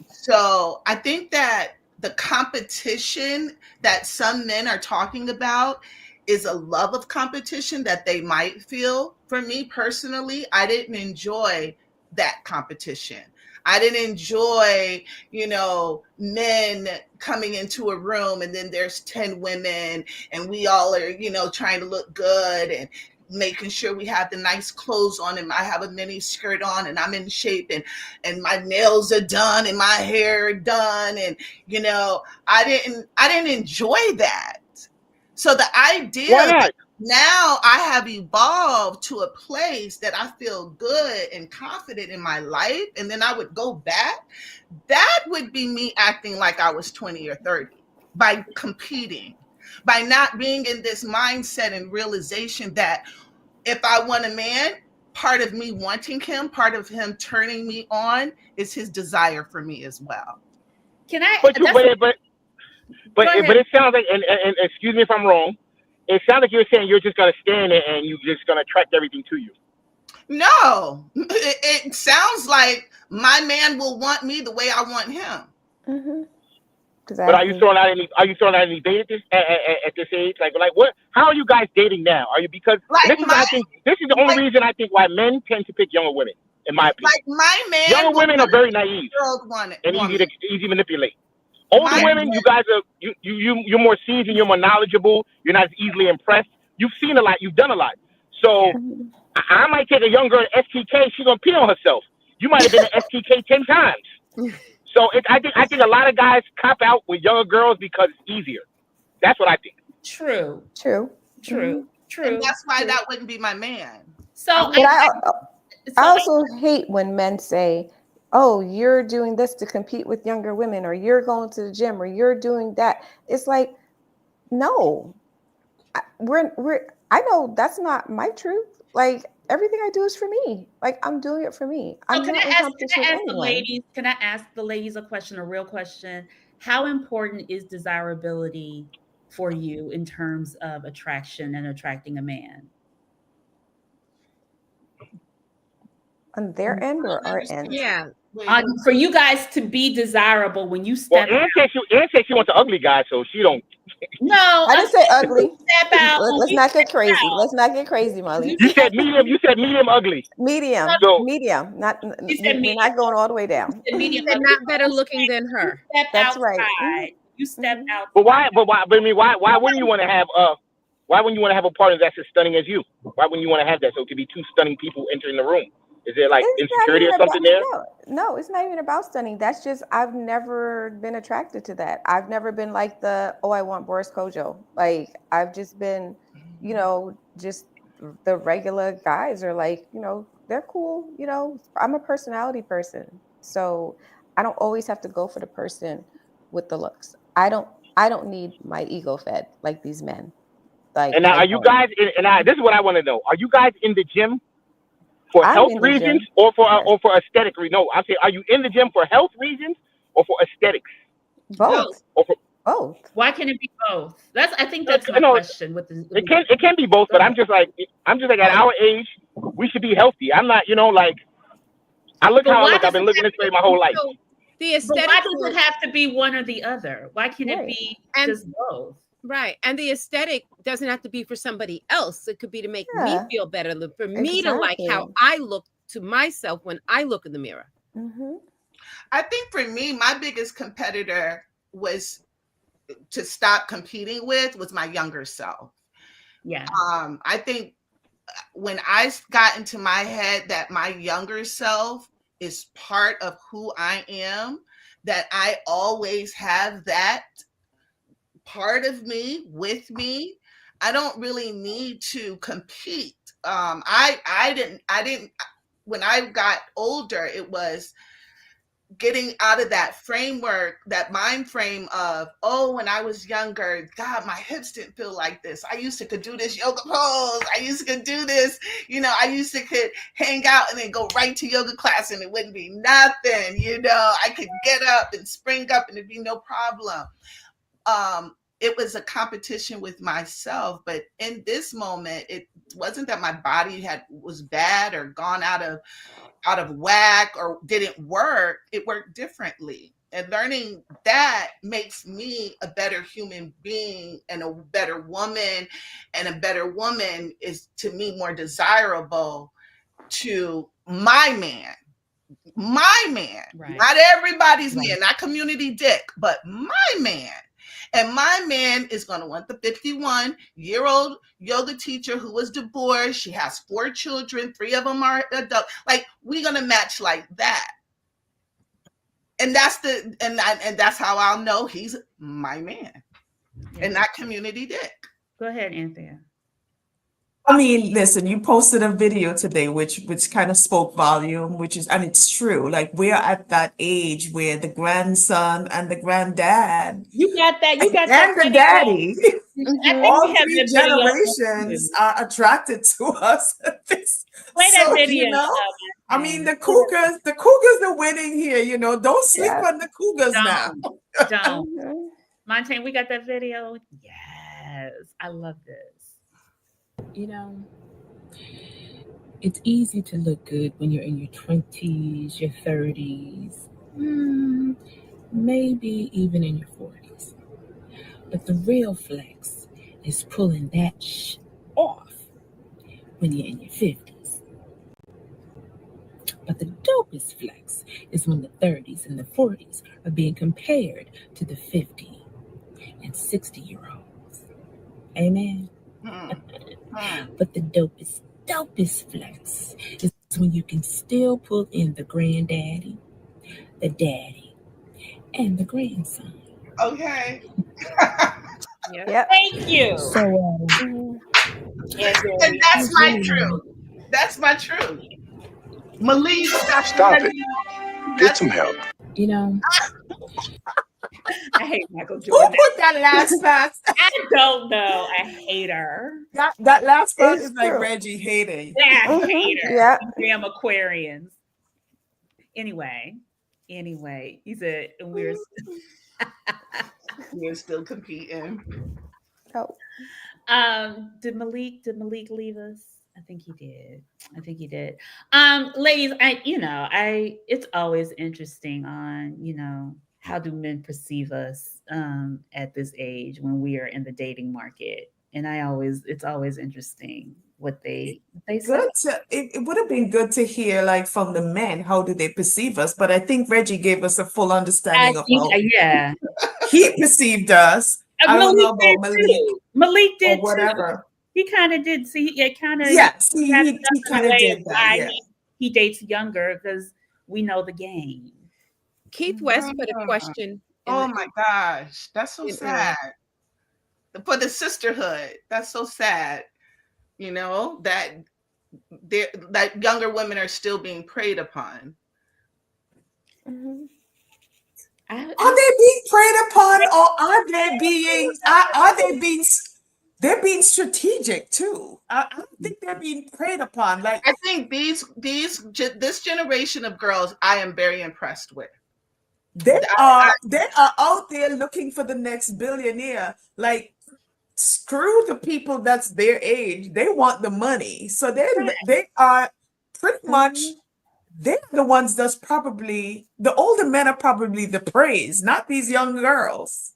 So I think that the competition that some men are talking about is a love of competition that they might feel. For me personally, I didn't enjoy that competition. I didn't enjoy, you know, men coming into a room and then there's 10 women and we all are, you know, trying to look good and making sure we have the nice clothes on and I have a mini skirt on and I'm in shape and my nails are done and my hair done. And, you know, I didn't enjoy that. So the idea that now I have evolved to a place that I feel good and confident in my life, and then I would go back, that would be me acting like I was 20 or 30 by competing, by not being in this mindset and realization that if I want a man, part of me wanting him, part of him turning me on is his desire for me as well. Can I? But it sounds like, and excuse me if I'm wrong, it sounds like you're saying you're just going to stand there and you're just going to attract everything to you. No, it sounds like my man will want me the way I want him. Mm-hmm. Exactly. But are you throwing out any date at this age? Like what? How are you guys dating now? Are you because I think this is the only reason I think why men tend to pick younger women, in my opinion. Like my man, younger women are very naive and easy to manipulate. Older women, you guys are you're more seasoned, you're more knowledgeable, you're not as easily impressed. You've seen a lot, you've done a lot. So I might take a young girl at STK, she's gonna pee on herself. You might have been at STK 10 times. So I think a lot of guys cop out with younger girls because it's easier. That's what I think. True. And that's why that wouldn't be my man. So, but I also hate when men say, oh, you're doing this to compete with younger women, or you're going to the gym, or you're doing that. It's like, no, I know that's not my truth. Like, everything I do is for me. Like, I'm doing it for me. I'm not in competition with anyone. Can I ask the ladies a question, a real question? How important is desirability for you in terms of attraction and attracting a man? On their end or our end? Yeah. For you guys to be desirable when you step out. Ann said she wants an ugly guy, so she don't. No, I didn't say ugly. Step out. Let's not get crazy. Let's not get crazy, Molly. You said medium. You said medium ugly. Medium. So, medium. We're not going all the way down. Medium. They're not better looking than her. That's right. You step out. But why? I mean, why wouldn't you want to have Why wouldn't you want to have a partner that's as stunning as you? Why wouldn't you want to have that? So it could be 2 stunning people entering the room. Is there like insecurity or something there? No, it's not even about stunning. That's just, I've never been attracted to that. I've never been like I want Boris Kojo. Like, I've just been, just the regular guys are like, they're cool. I'm a personality person. So I don't always have to go for the person with the looks. I don't need my ego fed like these men. Like, and now are you guys, this is what I want to know. Are you guys in the gym for health reasons or for aesthetic reasons? No, I'm saying, are you in the gym for health reasons or for aesthetics? Both. Both. Why can it be both? I think that's my No, question with the. it can be both, but I'm just like at our age, we should be healthy. I'm not, like I look But how I why look. I've does been it living have this way to my whole life. So the But aesthetic why does it have to be one or the other? Why can't it Right. be And- just both? right. And the aesthetic doesn't have to be for somebody else. It could be to make me Yeah. feel better, for me to like how Exactly. I look to myself when I look in the mirror. Mm-hmm. I think for me, my biggest competitor was to stop competing with was my younger self. Yeah. I think when I got into my head that my younger self is part of who I am, that I always have that part of me with me, I don't really need to compete. I didn't when I got older, it was getting out of that framework, that mind frame of, oh, when I was younger, God, my hips didn't feel like this. I used to could do this yoga pose. I used to could do this, I used to could hang out and then go right to yoga class and it wouldn't be nothing, I could get up and spring up and it'd be no problem. It was a competition with myself, but in this moment, it wasn't that my body was bad or gone out of whack or didn't work. It worked differently. And learning that makes me a better human being and a better woman. And a better woman is, to me, more desirable to my man. My man. Right. Not everybody's man, not community dick, but my man. And my man is going to want the 51-year-old yoga teacher who was divorced. She has 4 children. 3 of them are adult. Like, we're going to match like that. And that's that's how I'll know he's my man and not community dick. Go ahead, Anthea. I mean, listen, you posted a video today which kind of spoke volume, and it's true. Like, we're at that age where the grandson and the granddad You got that. You got and that. the daddy, I think all we have 3 that video. generations are attracted to us. Play that So, video. I mean, the Cougars are winning here. Don't sleep on the Cougars now. Don't. Montaigne, we got that video. Yes, I love this. It's easy to look good when you're in your 20s, your 30s, maybe even in your 40s. But the real flex is pulling that off when you're in your 50s. But the dopest flex is when the 30s and the 40s are being compared to the 50 and 60-year-olds. Amen? But the dopest flex is when you can still pull in the granddaddy, the daddy, and the grandson. Okay. Yep. Thank you. So, And that's my truth. That's my truth. Malik, Stop it. Get some help. I hate Michael Who Jordan. put that last part? I don't know. I hate her. That last part It's is like true. Reggie hating. I hate her. Yeah. Damn Aquarians. Anyway, he said we're still competing. Oh. Did Malik leave us? I think he did. Ladies, it's always interesting on, how do men perceive us at this age when we are in the dating market? And it's always interesting what they say. It would have been good to hear, like, from the men, how do they perceive us? But I think Reggie gave us a full understanding of how Yeah. he perceived us. I don't know about Malik Malik did or whatever. too. He kind of did. See, it kind of Yes, he kind of did that. Yeah. He dates younger because we know the game. Keith West put a question. Oh my gosh, that's so sad. For the sisterhood, that's so sad. That younger women are still being preyed upon. Mm-hmm. Are they being preyed upon, or are they being? They're being strategic too. I don't think they're being preyed upon. Like, I think this generation of girls, I am very impressed with. They are out there looking for the next billionaire. Like, screw the people that's their age. They want the money. So they are pretty much they're the ones that's probably the older men are probably the praise, not these young girls.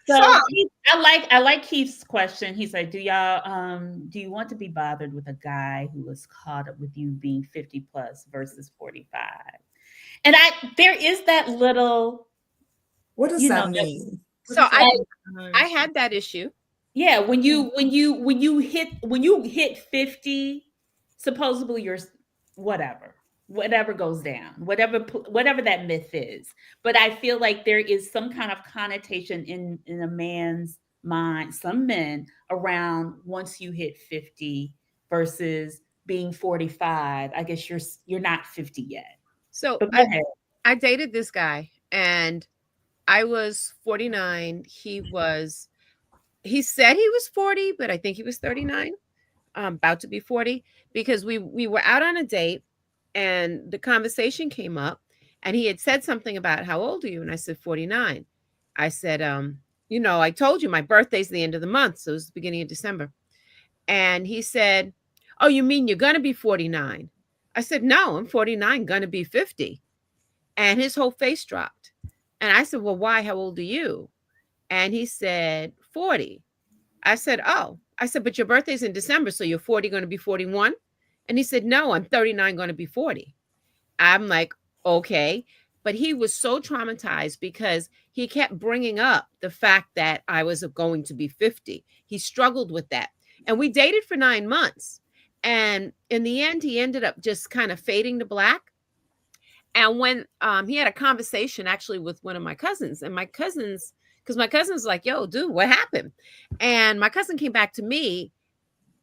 So I like Keith's question. He said, do you want to be bothered with a guy who was caught up with you being 50 plus versus 45? And there is that little, what does that mean? So I had that issue. Yeah, when you hit 50, supposedly you're whatever goes down, whatever that myth is. But I feel like there is some kind of connotation in a man's mind, some men around once you hit 50 versus being 45. I guess you're not 50 yet. So I dated this guy and I was 49. He said he was 40, but I think he was 39, about to be 40, because we were out on a date and the conversation came up and he had said something about how old are you? And I said 49. I said, I told you my birthday's the end of the month. So it was the beginning of December. And he said, oh, you mean you're going to be 49? I said, no, I'm 49, going to be 50. And his whole face dropped. And I said, well, why? How old are you? And he said, 40. I said, oh. I said, but your birthday's in December, so you're 40 going to be 41? And he said, no, I'm 39 going to be 40. I'm like, okay. But he was so traumatized because he kept bringing up the fact that I was going to be 50. He struggled with that. And we dated for 9 months. And in the end, he ended up just kind of fading to black. And when he had a conversation actually with one of my cousins, and because my cousin's like, yo, dude, what happened? And my cousin came back to me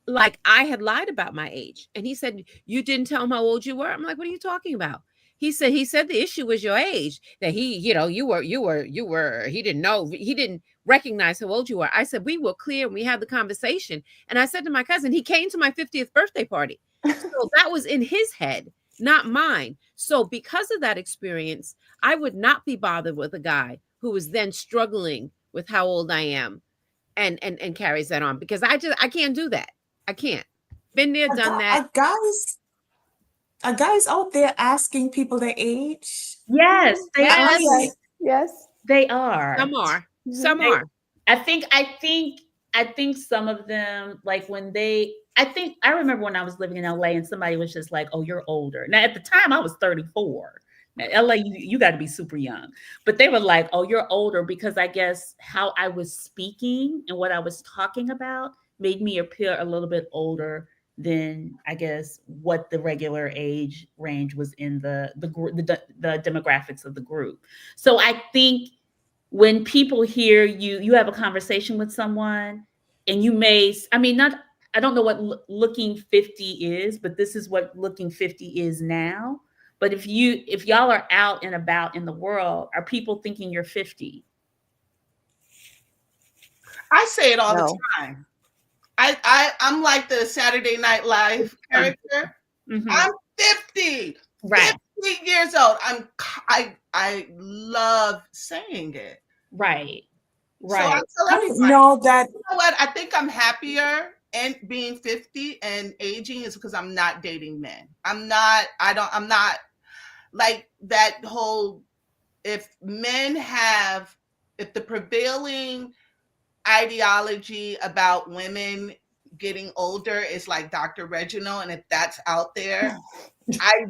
like I had lied about my age. And he said, you didn't tell him how old you were? I'm like, what are you talking about? He said the issue was your age, that he didn't know, he didn't recognize how old you were. I said, we were clear and we had the conversation. And I said to my cousin, he came to my 50th birthday party. So that was in his head, not mine. So because of that experience, I would not be bothered with a guy who was then struggling with how old I am and carries that on, because I can't do that. I can't. Been there, done that. Are guys out there asking people their age? Yes, they are. Yes, they are. Some are. I think some of them, like when I remember when I was living in LA and somebody was just like, oh, you're older. Now at the time I was 34. Now, LA, you got to be super young. But they were like, oh, you're older, because I guess how I was speaking and what I was talking about made me appear a little bit older than, I guess, what the regular age range was in the demographics of the group. So I think when people hear you have a conversation with someone and you may, I don't know what looking 50 is, but this is what looking 50 is now. But if y'all are out and about in the world, are people thinking you're 50? I say it all the time. I'm like the Saturday Night Live character. Mm-hmm. I'm 50. Right. 50 years old. I love saying it. Right. So I tell everybody, you know what? I think I'm happier and being 50 and aging is because I'm not dating men. I'm not like that whole, if the prevailing ideology about women getting older is like Dr. Reginald, and if that's out there, I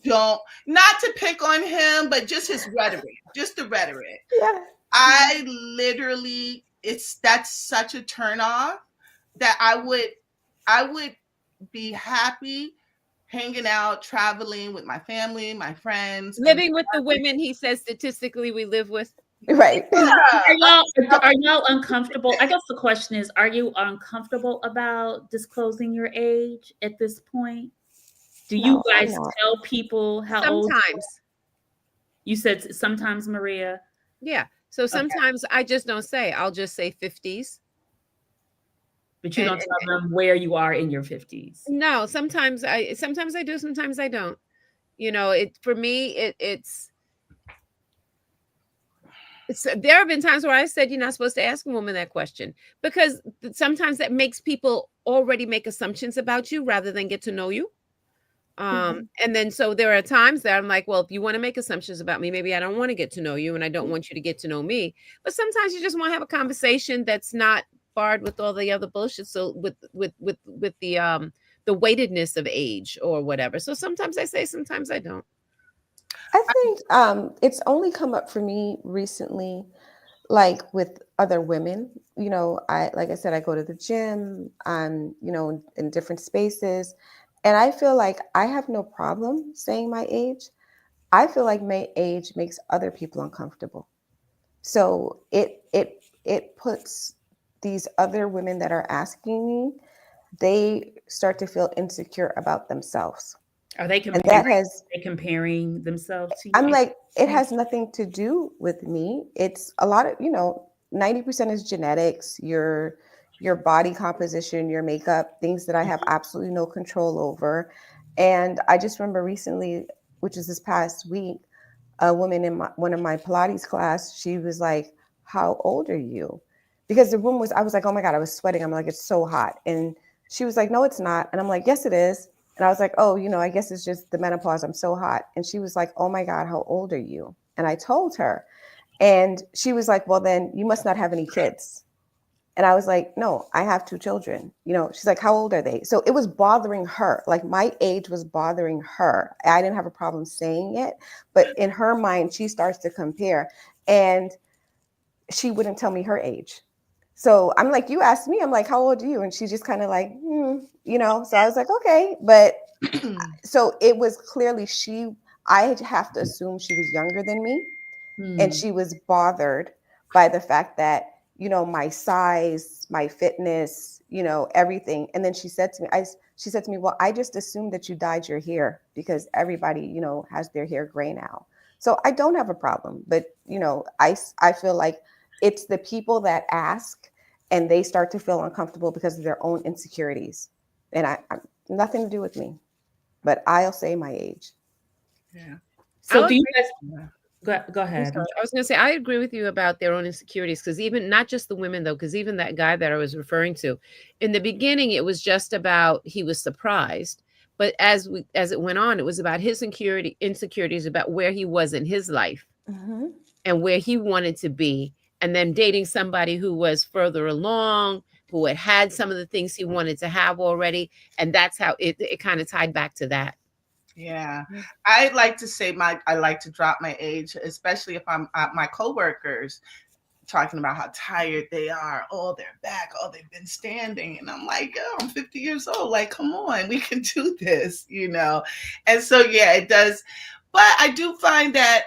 don't, not to pick on him, but just his rhetoric, just the rhetoric. Yeah. I literally, that's such a turnoff that I would be happy hanging out, traveling with my family, my friends. Living with the women he says statistically we live with. Right. Yeah. Are y'all uncomfortable? I guess the question is, are you uncomfortable about disclosing your age at this point? Do you guys tell people how old? Sometimes. You said sometimes, Maria? Yeah. So sometimes I just don't say. I'll just say 50s. But you don't tell them where you are in your 50s. No, sometimes I do, sometimes I don't. You know, for me, it's There have been times where I said you're not supposed to ask a woman that question, because sometimes that makes people already make assumptions about you rather than get to know you. And then so there are times that I'm like, well, if you want to make assumptions about me, maybe I don't want to get to know you and I don't want you to get to know me. But sometimes you just want to have a conversation that's not barred with all the other bullshit. So with the weightedness of age or whatever. So sometimes I say, sometimes I don't. I think it's only come up for me recently, like with other women. You know, like I said, I go to the gym. I'm, you know, in different spaces, and I feel like I have no problem saying my age. I feel like my age makes other people uncomfortable. So it puts these other women that are asking me, they start to feel insecure about themselves. Are they And that comparing themselves to I'm you? like, it has nothing to do with me. It's a lot of, 90% is genetics, your body composition, your makeup, things that I have absolutely no control over. And I just remember recently, which is this past week, a woman in one of my Pilates class, she was like, "How old are you?" Because the room was, I was like, "Oh my God," I was sweating. I'm like, "It's so hot." And she was like, "No, it's not." And I'm like, "Yes, it is." And I was like, "Oh, I guess it's just the menopause. I'm so hot." And she was like, "Oh my God, how old are you?" And I told her. And she was like, "Well, then you must not have any kids." And I was like, "No, I have 2 children." She's like, "How old are they?" So it was bothering her. Like my age was bothering her. I didn't have a problem saying it, but in her mind, she starts to compare. And she wouldn't tell me her age. So I'm like, "You asked me." I'm like, "How old are you?" And she's just kind of like, So I was like, "Okay." But so it was clearly I have to assume she was younger than me. And she was bothered by the fact that my size, my fitness, everything. And then she said to me, "Well, I just assumed that you dyed your hair because everybody has their hair gray now." So I don't have a problem, but I feel like it's the people that ask and they start to feel uncomfortable because of their own insecurities. And I nothing to do with me, but I'll say my age. Yeah. So do you guys go ahead? I was going to say, I agree with you about their own insecurities, because even not just the women, though, because even that guy that I was referring to in the beginning, it was just about he was surprised. But as it went on, it was about his insecurities about where he was in his life and where he wanted to be. And then dating somebody who was further along, who had some of the things he wanted to have already. And that's how it kind of tied back to that. Yeah. I like to say I like to drop my age, especially if I'm at my coworkers talking about how tired they are. Oh, they're back. Oh, they've been standing. And I'm like, "Oh, I'm 50 years old. Like, come on, we can do this, And so, yeah, it does. But I do find that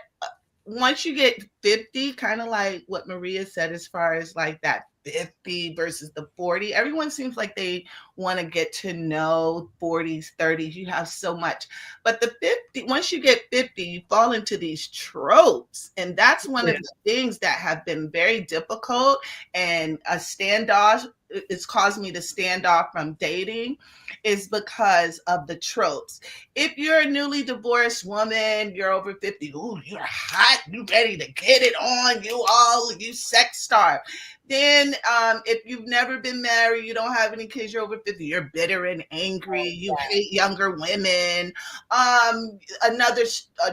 once you get 50, kind of like what Maria said, as far as like that 50 versus the 40, everyone seems like they want to get to know 40s, 30s. You have so much. But the 50, once you get 50, you fall into these tropes. And that's one of the things that have been very difficult, and a standoff. It's caused me to stand off from dating, is because of the tropes. If you're a newly divorced woman, you're over 50, ooh, you're hot, you ready to get it on, you sex star. Then if you've never been married, you don't have any kids, you're over 50, you're bitter and angry, you hate younger women. Another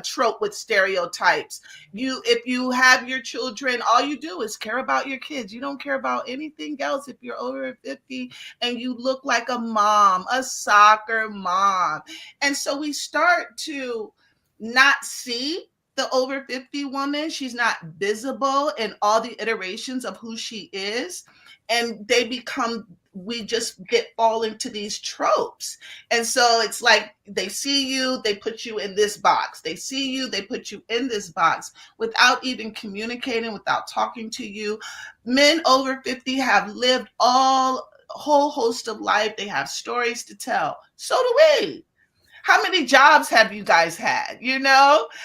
trope with stereotypes. If you have your children, all you do is care about your kids. You don't care about anything else. If you're over 50 and you look like a mom, a soccer mom. And so we start to not see the over 50 woman. She's not visible in all the iterations of who she is. And we just fall into these tropes. And so it's like they see you, they put you in this box. They see you, they put you in this box without even communicating, without talking to you. Men over 50 have lived a whole host of life. They have stories to tell. So do we. How many jobs have you guys had?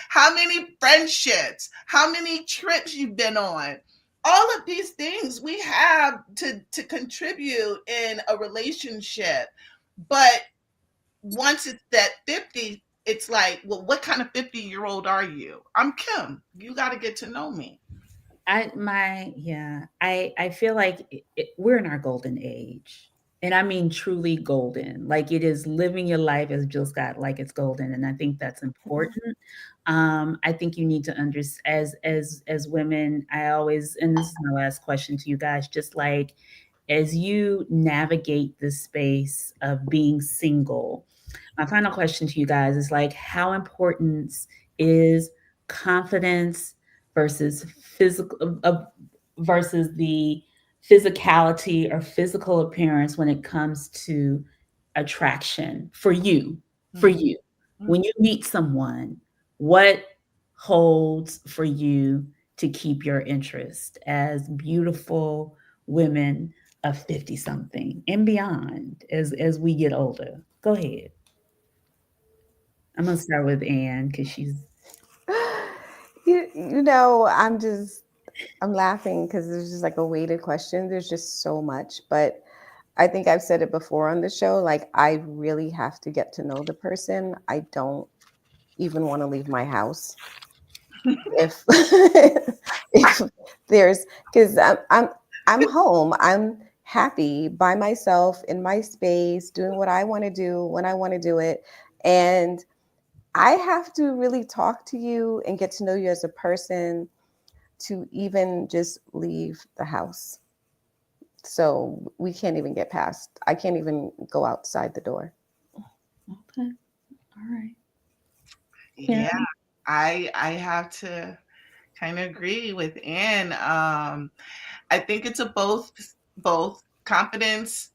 How many friendships? How many trips you've been on? All of these things we have to contribute in a relationship. But once it's that 50, it's like, well, what kind of 50-year-old are you? I'm Kim. You got to get to know me. I feel like we're in our golden age. And I mean truly golden. Like it is living your life as Jill Scott, like it's golden. And I think that's important. I think you need to understand as women, I always, and this is my last question to you guys, just like as you navigate the space of being single, my final question to you guys is like, how important is confidence versus physical versus the physicality or physical appearance when it comes to attraction for you? For you, when you meet someone, what holds for you to keep your interest as beautiful women of 50 something and beyond as we get older? Go ahead. I'm gonna start with Anne because she's I'm laughing because there's just like a weighted question. There's just so much, but I think I've said it before on the show. Like, I really have to get to know the person. I don't even want to leave my house if if there's because I'm home. I'm happy by myself in my space, doing what I want to do when I want to do it, and I have to really talk to you and get to know you as a person to even just leave the house. So we can't even get past. I can't even go outside the door. okay. All right. Yeah, I have to kind of agree with Ann. I think it's a both confidence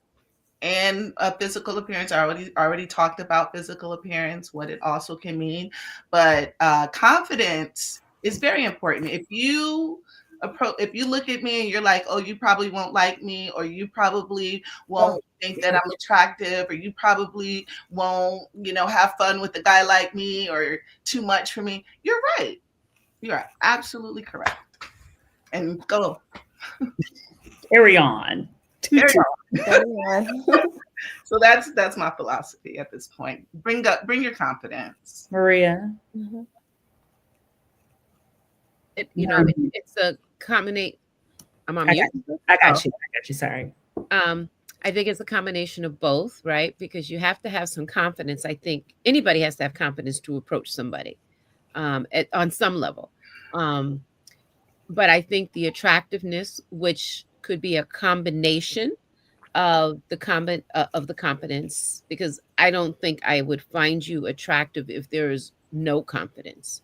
and physical appearance. I already talked about physical appearance, what it also can mean, but confidence is very important. If you look at me and you're like, oh, you probably won't like me, or you probably won't think that I'm attractive, or you probably won't, have fun with a guy like me, or too much for me, you're right. You are absolutely correct. And go. Carry on. Carry on. So that's my philosophy at this point. Bring your confidence. Maria. Mm-hmm. It's a combination. I'm on mute. I got you. Sorry. I think it's a combination of both, right? Because you have to have some confidence. I think anybody has to have confidence to approach somebody on some level. But I think the attractiveness, which could be a combination of the confidence, because I don't think I would find you attractive if there is no confidence.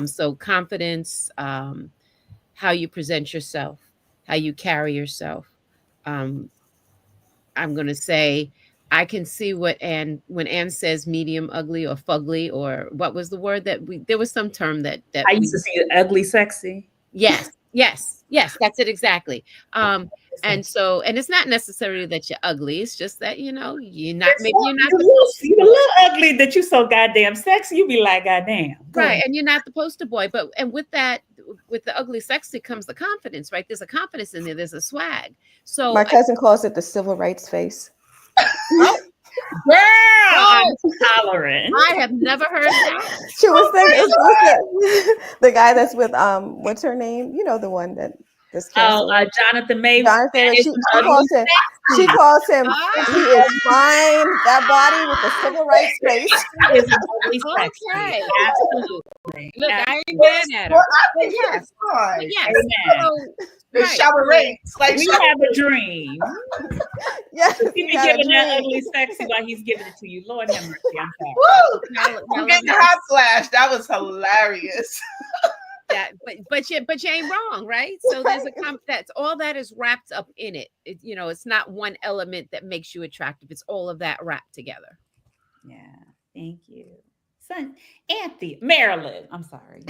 So confidence, how you present yourself, how you carry yourself. I'm going to say, I can see when Anne says medium ugly or fugly, or what was the word there was some term that I used to see ugly sexy. Yes, that's it exactly. And it's not necessarily that you're ugly. It's just that, you're not, you're a little ugly that you're so goddamn sexy. You be like, goddamn. Right. And you're not the poster boy. And with that, with the ugly sexy comes the confidence, right? There's a confidence in there. There's a swag. So my cousin calls it the civil rights face. Oh, girl, I'm tolerant. I have never heard that. She was thinking the guy that's with what's her name? The one that this canceled. Jonathan May. She calls him. He is fine. That body with the civil rights face. Is ugly sexy. Okay. Absolutely. Look, I ain't mad at her. Well, I think yes. Fine. Yes. The shower rates. Like we have a dream. Yes. He be giving that ugly sexy while he's giving it to you. Lord have mercy. I'm sorry. Woo! I'm getting a hot flash. That was hilarious. But you ain't wrong, right? So there's that's all that is wrapped up in it. It's not one element that makes you attractive. It's all of that wrapped together. Yeah. Thank you. Son, Anthony, Marilyn. I'm sorry.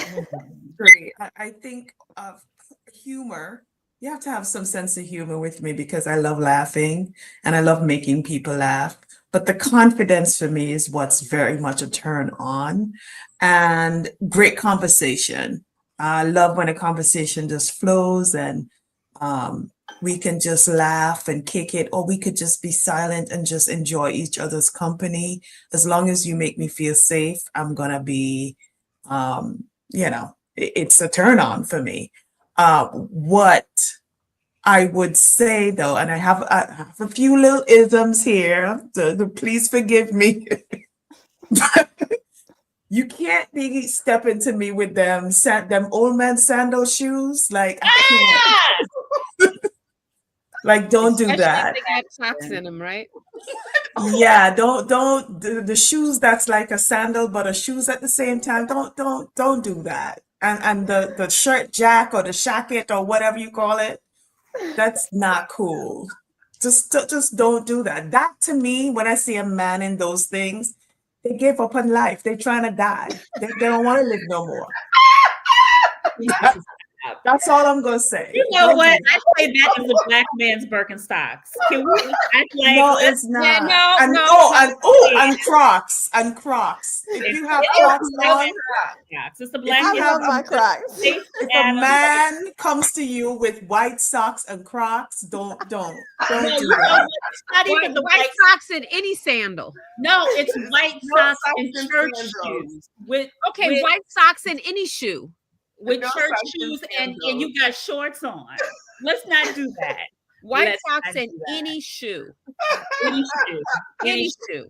Great. I think of humor. You have to have some sense of humor with me because I love laughing and I love making people laugh. But the confidence for me is what's very much a turn on, and great conversation. I love when a conversation just flows and we can just laugh and kick it, or we could just be silent and just enjoy each other's company. As long as you make me feel safe, I'm going to be, it's a turn on for me. What I would say though, and I have a few little isms here, so please forgive me. You can't be stepping to me with them old man sandal shoes. Like I can't. Like don't do that. They got socks in them, right? Yeah, don't the shoes that's like a sandal but a shoes at the same time. Don't do that. And the shirt jack or the shacket or whatever you call it, that's not cool. Just don't do that. That to me, when I see a man in those things, they gave up on life. They're trying to die. They don't want to live no more. That's all I'm gonna say. You know what? I say that is a black man's Birkenstocks. Can we act like no, it's not. Yeah, and Crocs. And Crocs. If you have Crocs on, it's a black I love my Crocs. If a man comes to you with white socks and Crocs, don't do that. It's not even the white socks and any sandal. No, it's white socks and church shoes. White socks and any shoe. With church shoes and you got shorts on. Let's not do that. White socks and any shoe. Any shoe.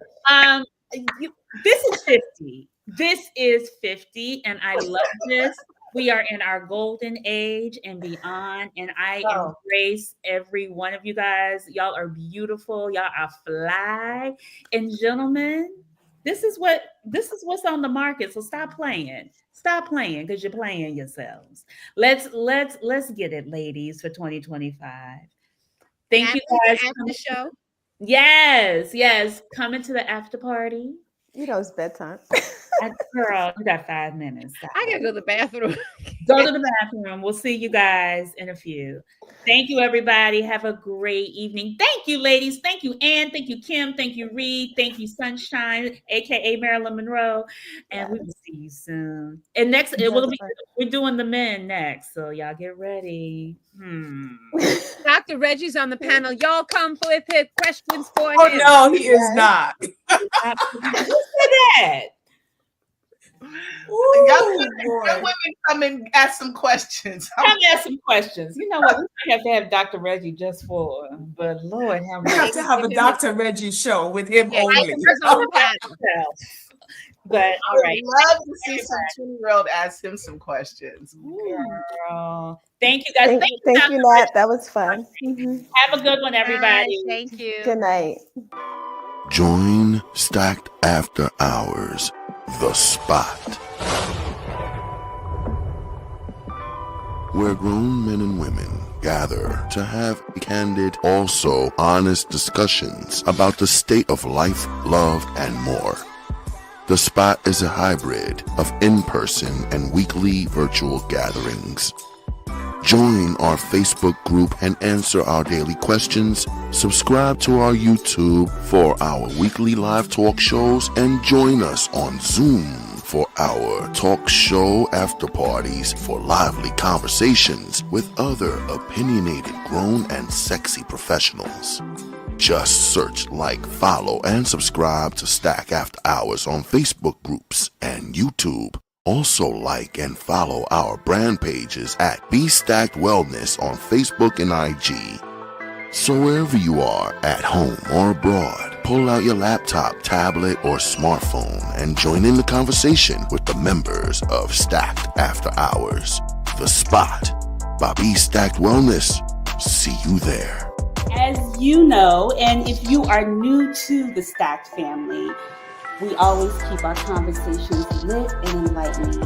This is 50. This is 50, and I love this. We are in our golden age and beyond, and I embrace every one of you guys. Y'all are beautiful. Y'all are fly. And gentlemen, this is what's on the market. So stop playing. Stop playing because you're playing yourselves. Let's get it, ladies, for 2025. Thank you guys for the show. Yes. Coming to the after party. You know it's bedtime. Girl, you got 5 minutes. I gotta go to the bathroom. Go to the bathroom. We'll see you guys in a few. Thank you, everybody. Have a great evening. Thank you, ladies. Thank you, Ann. Thank you, Kim. Thank you, Reed. Thank you, Sunshine, aka Marilyn Monroe. And we will see you soon. And next, we're doing the men next, so y'all get ready. Dr. Reggie's on the panel. Y'all come with his questions for him. Oh no, he is not. Who said that? Young women come and ask some questions. Come ask some questions. You know what? We have to have Dr. Reggie just for, but Lord, we have to have a Dr. Reggie show with him only. But all right, I'd love to see some 2-year-old ask him some questions. Girl. Thank you guys. Thank you, Nat. That was fun. Have a good one, everybody. Thank you. Good night. Join Stacked After Hours, The Spot, where grown men and women gather to have candid, also honest discussions about the state of life, love, and more. The Spot is a hybrid of in-person and weekly virtual gatherings. Join our Facebook group and answer our daily questions. Subscribe to our YouTube for our weekly live talk shows and join us on Zoom for our talk show after parties for lively conversations with other opinionated, grown, and sexy professionals. Just search, like, follow, and subscribe to Stack After Hours on Facebook groups and YouTube. Also like and follow our brand pages at Be Stacked Wellness on Facebook and IG. So wherever you are, at home or abroad, pull out your laptop, tablet, or smartphone and join in the conversation with the members of Stacked After Hours. The Spot by Be Stacked Wellness. See you there. As you know, and if you are new to the Stacked family, we always keep our conversations lit and enlightening.